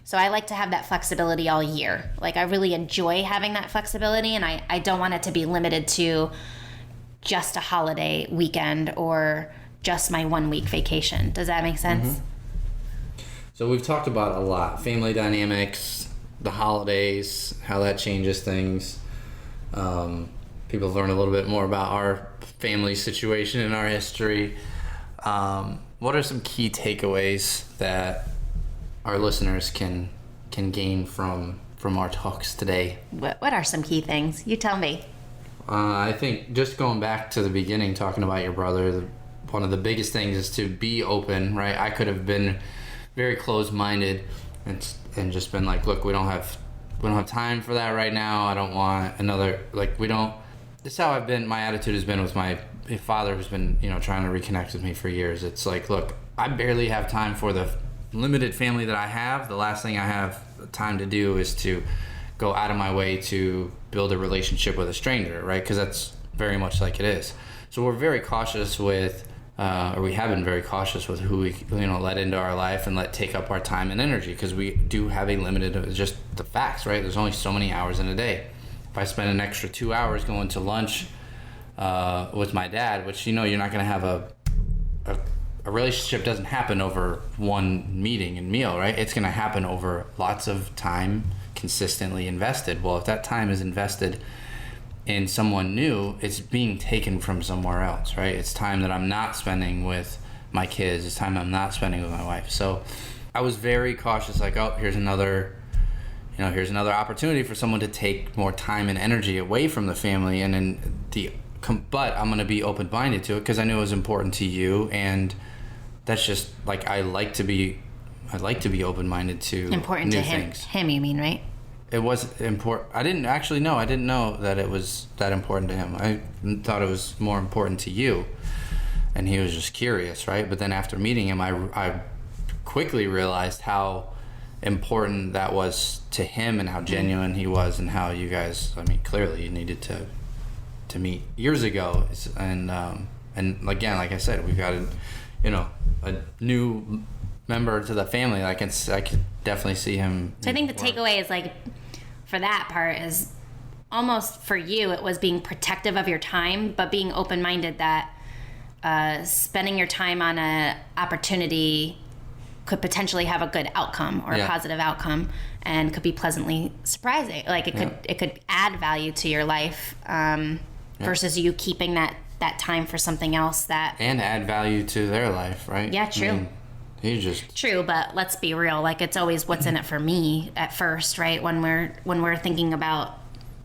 So I like to have that flexibility all year. Like, I really enjoy having that flexibility, and I don't want it to be limited to just a holiday weekend or just my 1 week vacation. Does that make sense? So we've talked about a lot: family dynamics, the holidays, how that changes things. People learn a little bit more about our family situation and our history. What are some key takeaways that our listeners can gain from our talks today? What are some key things? You tell me. I think just going back to the beginning, talking about your brother, one of the biggest things is to be open, right? I could have been very closed-minded and just been like, look, we don't have time for that right now. I don't want another, this is how I've been, my attitude has been with my father, who's been, trying to reconnect with me for years. It's like, look, I barely have time for the limited family that I have. The last thing I have time to do is to go out of my way to build a relationship with a stranger, right? Because that's very much like it is. So we're very cautious with, or we have been very cautious with who we, let into our life and let take up our time and energy, because we do have a limited, just the facts, right? There's only so many hours in a day. If I spend an extra 2 hours going to lunch with my dad, which, you're not going to have a relationship doesn't happen over one meeting and meal, right? It's going to happen over lots of time consistently invested. Well, if that time is invested in someone new, it's being taken from somewhere else, right? It's time that I'm not spending with my kids. It's time I'm not spending with my wife. So I was very cautious, like, oh, here's another opportunity for someone to take more time and energy away from the family. And then but I'm going to be open-minded to it because I knew it was important to you. And that's just like, I like to be open-minded to important new to him. things. Him, you mean, right? It was important. I didn't know that it was that important to him. I thought it was more important to you. And he was just curious, right? But then after meeting him, I quickly realized how important that was to him and how genuine he was and how you guys, clearly you needed to meet years ago. And again, like I said, we've got a new member to the family. I could definitely see him. So I think the takeaway is, like, for that part is almost for you, it was being protective of your time, but being open-minded that spending your time on a opportunity could potentially have a good outcome or a positive outcome, and could be pleasantly surprising. Like, it could add value to your life versus you keeping that time for something else and add value to their life, right? Yeah, true. True, but let's be real. Like, it's always what's in it for me at first, right? When we're thinking about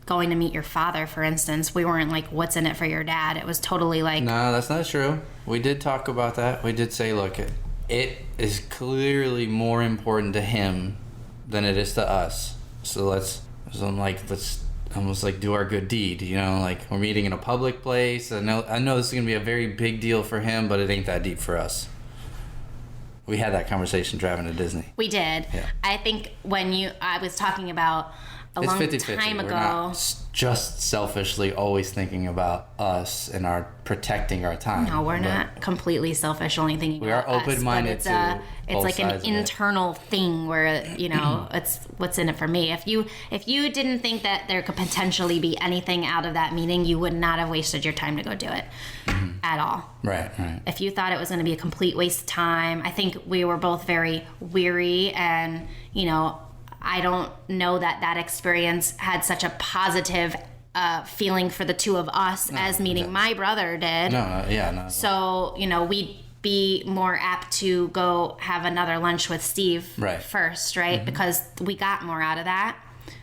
going to meet your father, for instance, we weren't like, what's in it for your dad? It was totally like, no, that's not true. We did talk about that. We did say, look, it is clearly more important to him than it is to us. So let's almost like do our good deed, like we're meeting in a public place. I know this is gonna be a very big deal for him, but it ain't that deep for us. We had that conversation driving to Disney. We did. Yeah. I think I was talking about it's long 50-50. time We're ago. not just selfishly always thinking about us and our protecting our time. No, we're not completely selfish, only thinking We about are open-minded us, to it's both like an sides of it. internal thing where, you know, it's what's in it for me. If you didn't think that there could potentially be anything out of that meeting, you would not have wasted your time to go do it at all. Right. If you thought it was going to be a complete waste of time, I think we were both very weary, and, you know, I don't know that experience had such a positive feeling for the two of us as meeting my brother did. No. So, you know, we'd be more apt to go have another lunch with Steve first, right? Because we got more out of that.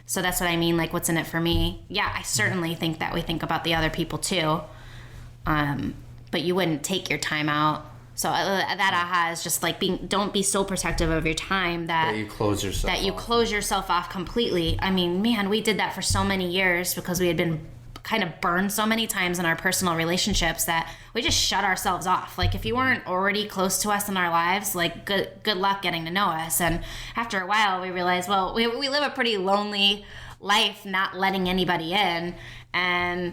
So that's what I mean, like, what's in it for me? Yeah, I certainly think that we think about the other people too. But you wouldn't take your time out. So that aha is just like don't be so protective of your time that you close yourself off completely. I mean, man, we did that for so many years because we had been kind of burned so many times in our personal relationships that we just shut ourselves off. Like, if you weren't already close to us in our lives, like, good luck getting to know us. And after a while, we realized, well, we live a pretty lonely life, not letting anybody in, and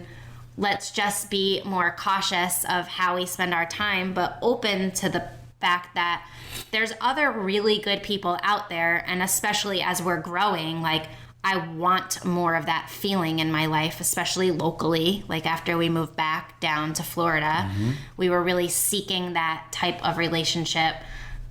let's just be more cautious of how we spend our time, but open to the fact that there's other really good people out there. And especially as we're growing, like, I want more of that feeling in my life, especially locally. Like, after we moved back down to Florida, we were really seeking that type of relationship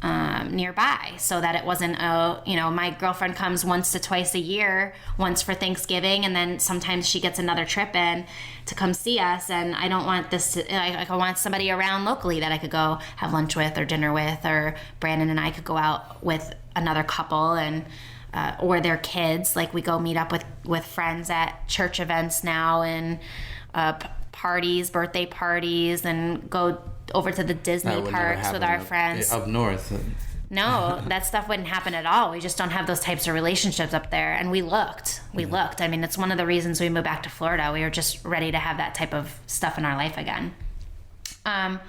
nearby, so that it wasn't my girlfriend comes once to twice a year, once for Thanksgiving, and then sometimes she gets another trip in to come see us, and I don't want this to, I want somebody around locally that I could go have lunch with or dinner with, or Brandon and I could go out with another couple, and or their kids. Like, we go meet up with friends at church events now, and parties, birthday parties, and go over to the Disney parks with our friends. Up north. No, that stuff wouldn't happen at all. We just don't have those types of relationships up there. And we looked. I mean, it's one of the reasons we moved back to Florida. We were just ready to have that type of stuff in our life again. I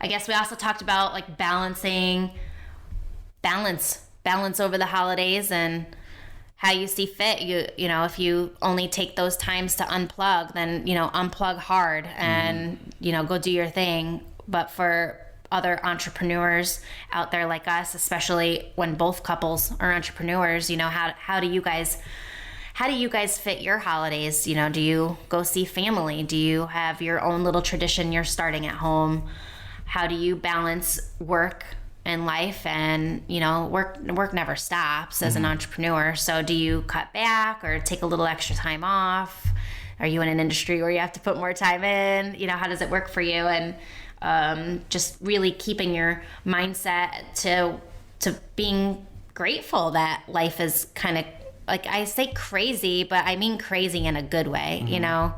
guess we also talked about, like, balance over the holidays and how you see fit. You know, if you only take those times to unplug, then, you know, unplug hard and, you know, go do your thing. But for other entrepreneurs out there like us, especially when both couples are entrepreneurs, you know, how do you guys fit your holidays? You know, do you go see family? Do you have your own little tradition you're starting at home? How do you balance work and life? And, you know, work never stops as an entrepreneur. So do you cut back or take a little extra time off? Are you in an industry where you have to put more time in? You know, how does it work for you? And just really keeping your mindset to being grateful that life is kind of, like, I say crazy, but I mean crazy in a good way. You know,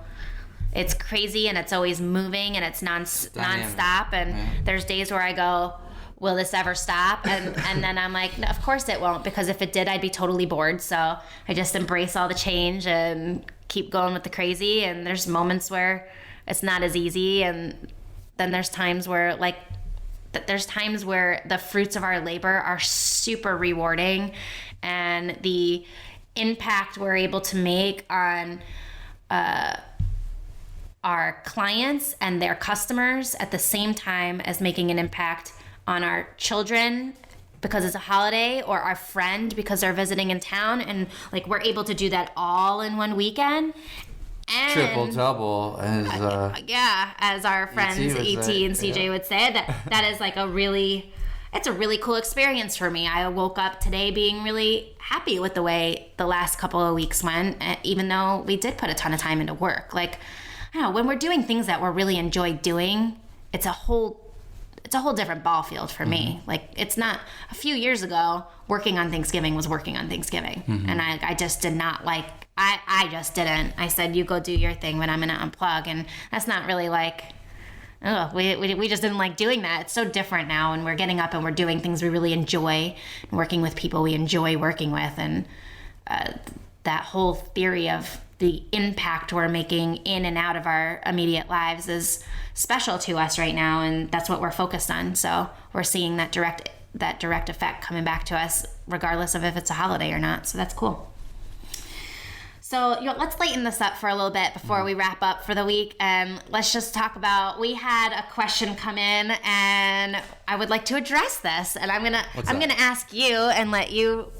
it's crazy and it's always moving and it's nonstop. And there's days where I go, will this ever stop? And then I'm like, no, of course it won't, because if it did, I'd be totally bored. So I just embrace all the change and keep going with the crazy. And there's moments where it's not as easy, and then there's times where, like, the fruits of our labor are super rewarding, and the impact we're able to make on our clients and their customers at the same time as making an impact on our children because it's a holiday, or our friend because they're visiting in town, and, like, we're able to do that all in one weekend. And triple double, as our friends E.T. and CJ would say, that is like it's a really cool experience for me. I woke up today being really happy with the way the last couple of weeks went, even though we did put a ton of time into work. Like, I don't know, when we're doing things that we really enjoy doing, it's a whole different ball field for me. Like, it's not, a few years ago, working on Thanksgiving was working on Thanksgiving. And I just did not like, I just didn't. I said, you go do your thing, but I'm going to unplug. And that's not really like, we just didn't like doing that. It's so different now, and we're getting up and we're doing things we really enjoy, and working with people we enjoy working with. And that whole theory of the impact we're making in and out of our immediate lives is special to us right now, and that's what we're focused on. So we're seeing that direct effect coming back to us, regardless of if it's a holiday or not. So that's cool. So let's lighten this up for a little bit before we wrap up for the week, and let's just talk about. We had a question come in, and I would like to address this, and I'm gonna ask you and let you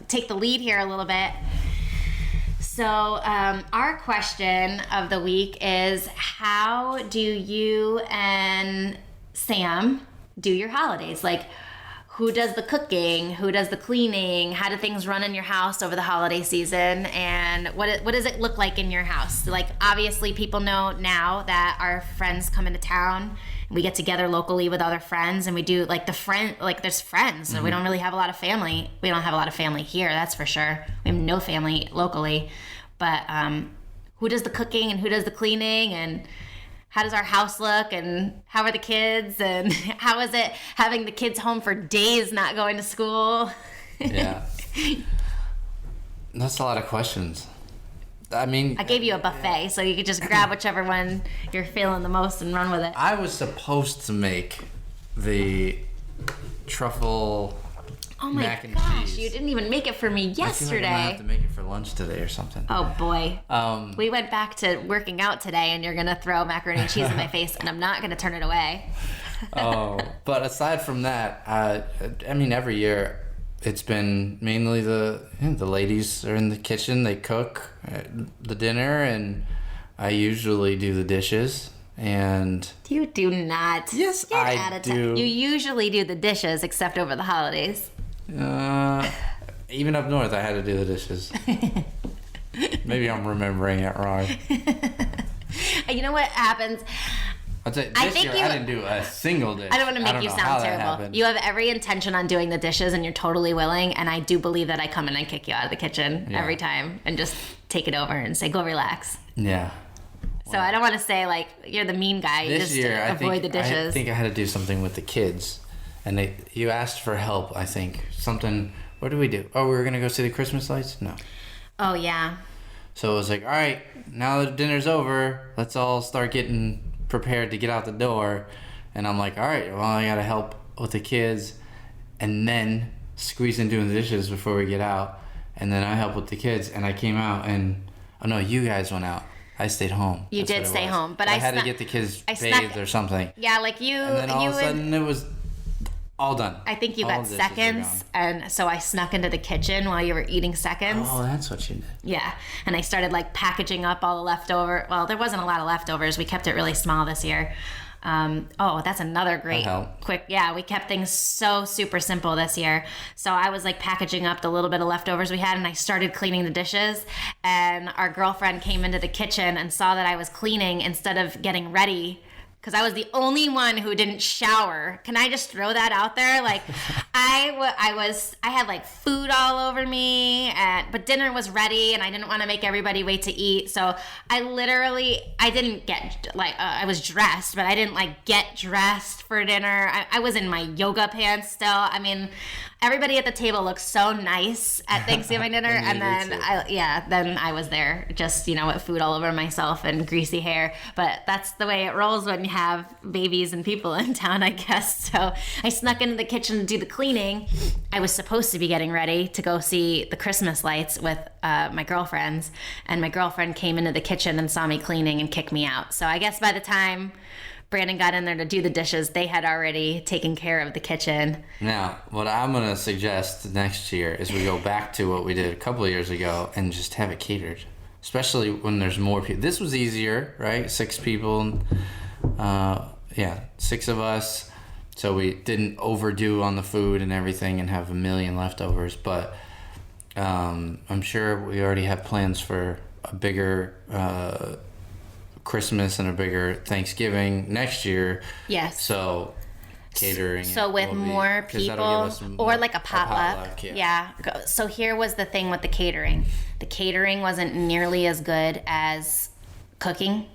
take the lead here a little bit. So our question of the week is, how do you and Sam do your holidays? Like, who does the cooking? Who does the cleaning? How do things run in your house over the holiday season? And what does it look like in your house? Like, obviously, people know now that our friends come into town. We get together locally with other friends, and we do there's friends. So we don't really have a lot of family. We don't have a lot of family here, that's for sure. We have no family locally. But who does the cooking and who does the cleaning, and how does our house look, and how are the kids, and how is it having the kids home for days not going to school? Yeah. That's a lot of questions. I mean, I gave you a buffet, so you could just grab whichever one you're feeling the most and run with it. I was supposed to make the truffle mac and cheese. You didn't even make it for me yesterday. I feel like I'm gonna have to make it for lunch today or something. Oh boy. We went back to working out today, and you're gonna throw macaroni and cheese in my face, and I'm not gonna turn it away. But aside from that, I mean, every year it's been mainly the ladies are in the kitchen. They cook the dinner, and I usually do the dishes. And you do not. Yes, I do. You usually do the dishes, except over the holidays. Even up north, I had to do the dishes. Maybe I'm remembering it wrong. You know what happens? I'll tell you, this year I didn't do a single dish. I don't want to make you sound terrible. You have every intention on doing the dishes, and you're totally willing. And I do believe that I come in and kick you out of the kitchen every time and just take it over and say, "Go relax." Yeah. So I don't want to say like you're the mean guy. You just avoid the dishes. I think I had to do something with the kids, and you asked for help. I think something. What did we do? Oh, we were gonna go see the Christmas lights. No. Oh yeah. So it was like, all right, now that dinner's over, let's all start getting prepared to get out the door. And I'm like, all right, well, I gotta help with the kids, and then squeeze in doing the dishes before we get out, and then I help with the kids. And I came out, and oh no, you guys went out. I stayed home. You did stay home, but I had to get the kids bathed or something. Yeah, like you. And then all of a sudden, it was all done. I think you got seconds, and so I snuck into the kitchen while you were eating seconds. Oh, that's what you did. Yeah, and I started like packaging up all the leftover. Well, there wasn't a lot of leftovers. We kept it really small this year. That's another great quick. Yeah, we kept things so super simple this year. So I was like packaging up the little bit of leftovers we had, and I started cleaning the dishes. And our girlfriend came into the kitchen and saw that I was cleaning instead of getting ready, because I was the only one who didn't shower. Can I just throw that out there? Like, I had like food all over me, but dinner was ready, and I didn't want to make everybody wait to eat. So I didn't get I was dressed, but I didn't like get dressed for dinner. I was in my yoga pants still. I mean, everybody at the table looked so nice at Thanksgiving dinner, and then I was there just, with food all over myself and greasy hair. But that's the way it rolls when you have babies and people in town, I guess. So I snuck into the kitchen to do the cleaning. I was supposed to be getting ready to go see the Christmas lights with my girlfriends, and my girlfriend came into the kitchen and saw me cleaning and kicked me out. So I guess by the time Brandon got in there to do the dishes, they had already taken care of the kitchen. Now, what I'm going to suggest next year is we go back to what we did a couple of years ago and just have it catered, especially when there's more people. This was easier, right? 6 people. 6 of us. So we didn't overdo on the food and everything and have a million leftovers. But I'm sure we already have plans for a bigger Christmas and a bigger Thanksgiving next year. Yes. So catering. So with more people or like a potluck. Yeah. So here was the thing with the catering. The catering wasn't nearly as good as cooking.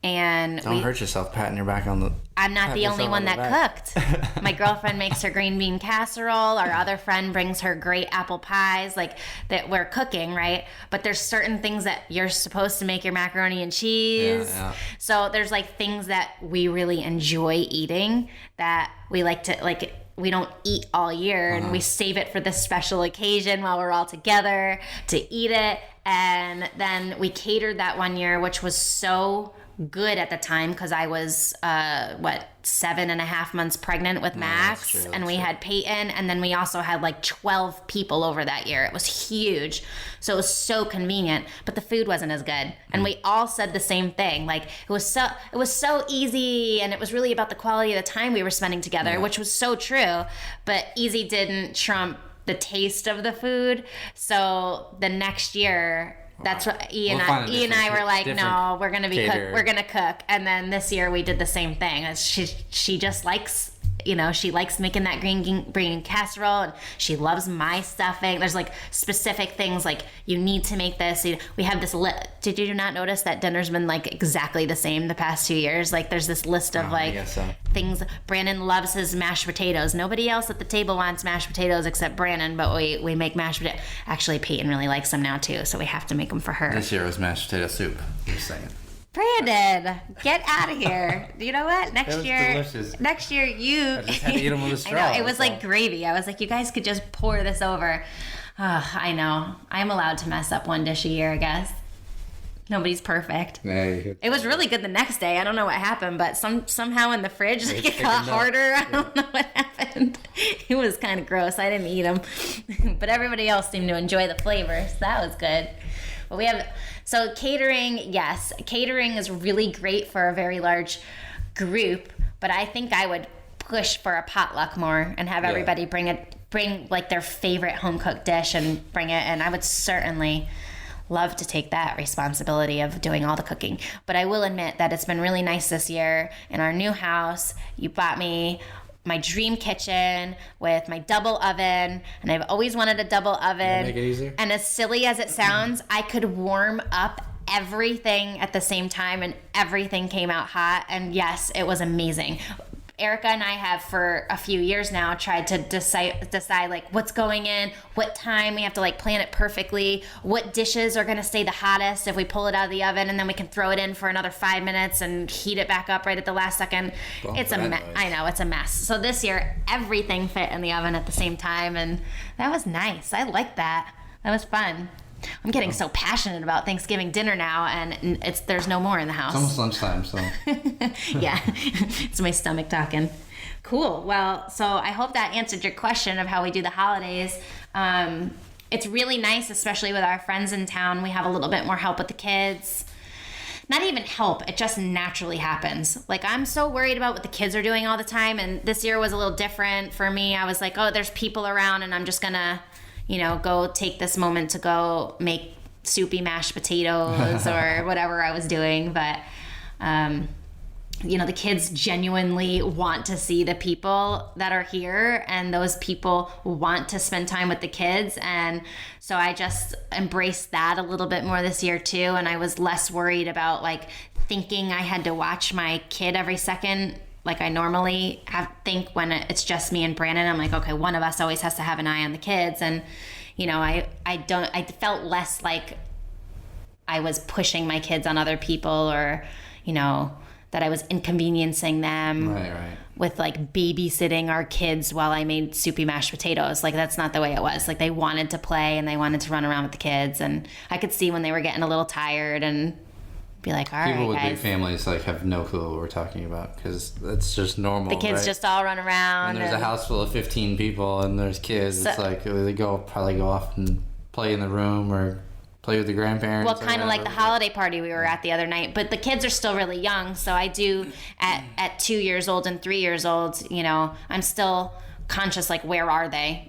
And don't hurt yourself patting your back on the... I'm not the only one that cooked. My girlfriend makes her green bean casserole. Our other friend brings her great apple pies. Like, that we're cooking, right? But there's certain things that you're supposed to make your macaroni and cheese. Yeah. So there's like things that we really enjoy eating that we like to, like, we don't eat all year, and we save it for this special occasion while we're all together to eat it. And then we catered that one year, which was so good at the time because I was 7.5 months pregnant with Max, and we had Peyton, and then we also had like 12 people over that year. It was huge, so it was so convenient, but the food wasn't as good. And we all said the same thing, like it was so easy, and it was really about the quality of the time we were spending together, which was so true, but easy didn't trump the taste of the food. So the next year, that's what E and I were like, no, we're gonna we're gonna cook. And then this year we did the same thing. She just likes, she likes making that green casserole, and she loves my stuffing. There's like specific things like you need to make this. We have this list. Did you not notice that dinner's been like exactly the same the past 2 years? Like there's this list of things. Brandon loves his mashed potatoes. Nobody else at the table wants mashed potatoes except Brandon, but we make mashed potatoes. Actually, Peyton really likes them now too, so we have to make them for her. This year was mashed potato soup. Just saying. Brandon, get out of here. You know what? Next year, you... I just had to eat them with a straw. I know, it was like gravy. I was like, you guys could just pour this over. I know. I'm allowed to mess up one dish a year, I guess. Nobody's perfect. Yeah, it was really good the next day. I don't know what happened, but somehow in the fridge, it got harder. I don't know what happened. It was kind of gross. I didn't eat them. But everybody else seemed to enjoy the flavor, so that was good. But so catering, yes. Catering is really great for a very large group, but I think I would push for a potluck more and have everybody bring like their favorite home cooked dish and bring it. And I would certainly love to take that responsibility of doing all the cooking. But I will admit that it's been really nice this year in our new house. You bought me my dream kitchen with my double oven, and I've always wanted a double oven. Make it easier. And as silly as it sounds, I could warm up everything at the same time, and everything came out hot. And yes, it was amazing. Erica and I have for a few years now tried to decide like what's going in, what time. We have to like plan it perfectly, what dishes are going to stay the hottest if we pull it out of the oven, and then we can throw it in for another 5 minutes and heat it back up right at the last second. It's a mess. I know, it's a mess. So this year everything fit in the oven at the same time, and that was nice. I liked that. That was fun. I'm getting so passionate about Thanksgiving dinner now, and there's no more in the house. It's almost lunchtime, so. Yeah, it's my stomach talking. Cool. Well, so I hope that answered your question of how we do the holidays. It's really nice, especially with our friends in town. We have a little bit more help with the kids. Not even help, it just naturally happens. Like, I'm so worried about what the kids are doing all the time, and this year was a little different for me. I was like, oh, there's people around, and I'm just gonna go take this moment to go make soupy mashed potatoes or whatever I was doing. But, the kids genuinely want to see the people that are here, and those people want to spend time with the kids. And so I just embraced that a little bit more this year too. And I was less worried about like thinking I had to watch my kid every second. Like I normally think when it's just me and Brandon, I'm like, okay, one of us always has to have an eye on the kids. And, I felt less like I was pushing my kids on other people, or, that I was inconveniencing them with like babysitting our kids while I made soupy mashed potatoes. Like that's not the way it was. Like they wanted to play and they wanted to run around with the kids. And I could see when they were getting a little tired and be like, all right, people with guys. big families like have no clue what we're talking about, because that's just normal. The kids just all run around. And there's a house full of 15 people and there's kids. It's like they probably go off and play in the room or play with the grandparents. Well, kind of like the holiday party we were at the other night. But the kids are still really young, so I do at 2 years old and 3 years old. I'm still conscious, like, where are they?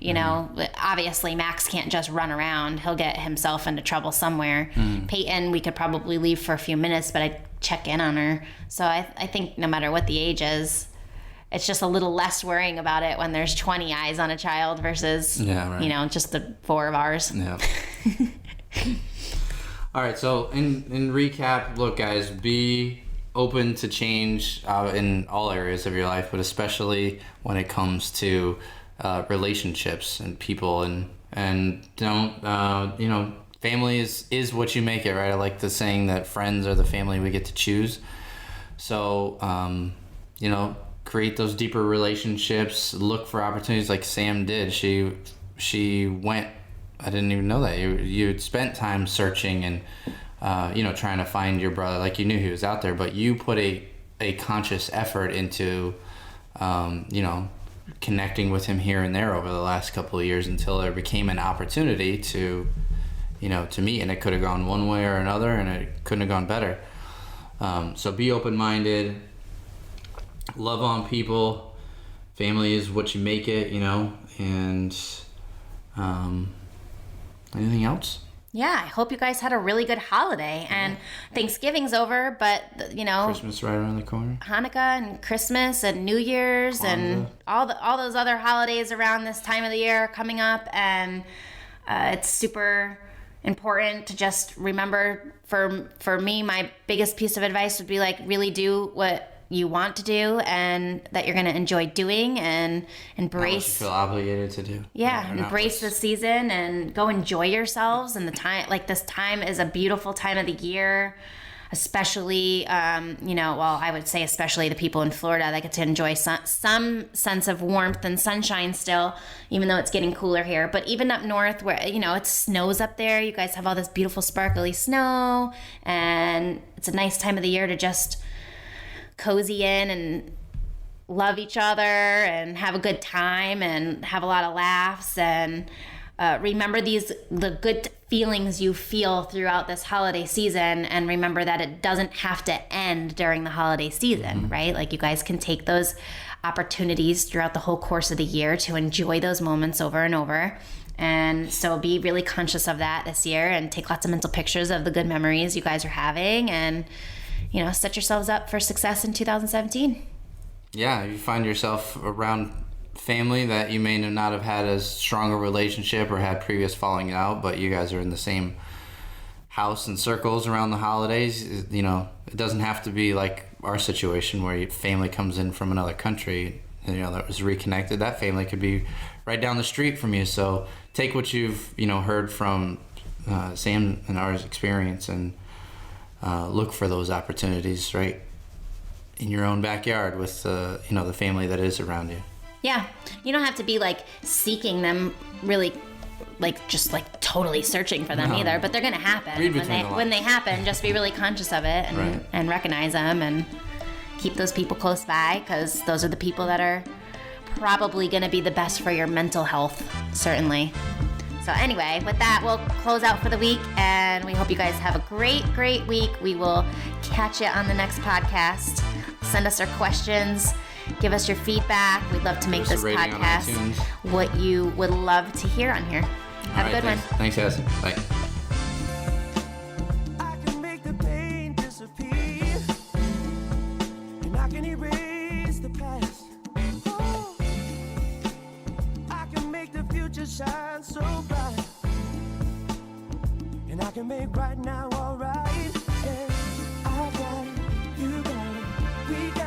Obviously Max can't just run around. He'll get himself into trouble somewhere. Peyton, we could probably leave for a few minutes, but I check in on her. So I think no matter what the age is, it's just a little less worrying about it when there's 20 eyes on a child versus just the 4 of ours. Yeah. All right, so in recap, look guys, be open to change in all areas of your life, but especially when it comes to relationships and people, and don't family is what you make it, right? I like the saying that friends are the family we get to choose. So create those deeper relationships, look for opportunities like Sam did. She went I didn't even know that you'd spent time searching and trying to find your brother. Like, you knew he was out there, but you put a conscious effort into connecting with him here and there over the last couple of years until there became an opportunity to meet, and it could have gone one way or another, and it couldn't have gone better. So be open-minded, love on people. Family is what you make it, and anything else? Yeah, I hope you guys had a really good holiday. And Thanksgiving's over, but Christmas right around the corner. Hanukkah and Christmas and New Year's Kwanzaa. and all those other holidays around this time of the year are coming up, and it's super important to just remember. For me, my biggest piece of advice would be like, really do what you want to do and that you're going to enjoy doing, and embrace. Not what you feel obligated to do. Yeah, embrace the season and go enjoy yourselves. And the time, like, this time is a beautiful time of the year, especially, I would say especially the people in Florida that get to enjoy some sense of warmth and sunshine still, even though it's getting cooler here. But even up north where, it snows up there, you guys have all this beautiful sparkly snow, and it's a nice time of the year to just cozy in and love each other and have a good time and have a lot of laughs, and remember the good feelings you feel throughout this holiday season, and remember that it doesn't have to end during the holiday season, right? Like, you guys can take those opportunities throughout the whole course of the year to enjoy those moments over and over. And so be really conscious of that this year, and take lots of mental pictures of the good memories you guys are having, and set yourselves up for success in 2017. Yeah, if you find yourself around family that you may not have had as strong a relationship or had previous falling out, but you guys are in the same house and circles around the holidays, it doesn't have to be like our situation where your family comes in from another country, that was reconnected. That family could be right down the street from you. So take what you've, heard from Sam and our experience, and look for those opportunities right in your own backyard with the family that is around you. Yeah, you don't have to be like seeking them really, like just like totally searching for them either, but they're gonna happen. When they happen, just be really conscious of it, and recognize them, and keep those people close by, because those are the people that are probably gonna be the best for your mental health, certainly. So anyway, with that, we'll close out for the week, and we hope you guys have a great, great week. We will catch you on the next podcast. Send us your questions. Give us your feedback. We'd love to make this podcast what you would love to hear on here. Have a good one. Thanks, Addison. Bye. I can make the pain disappear, and I can erase the past. Oh, I can make the future shine so bright, and I can make right now all right. Yeah, I got it, you got it, we got it.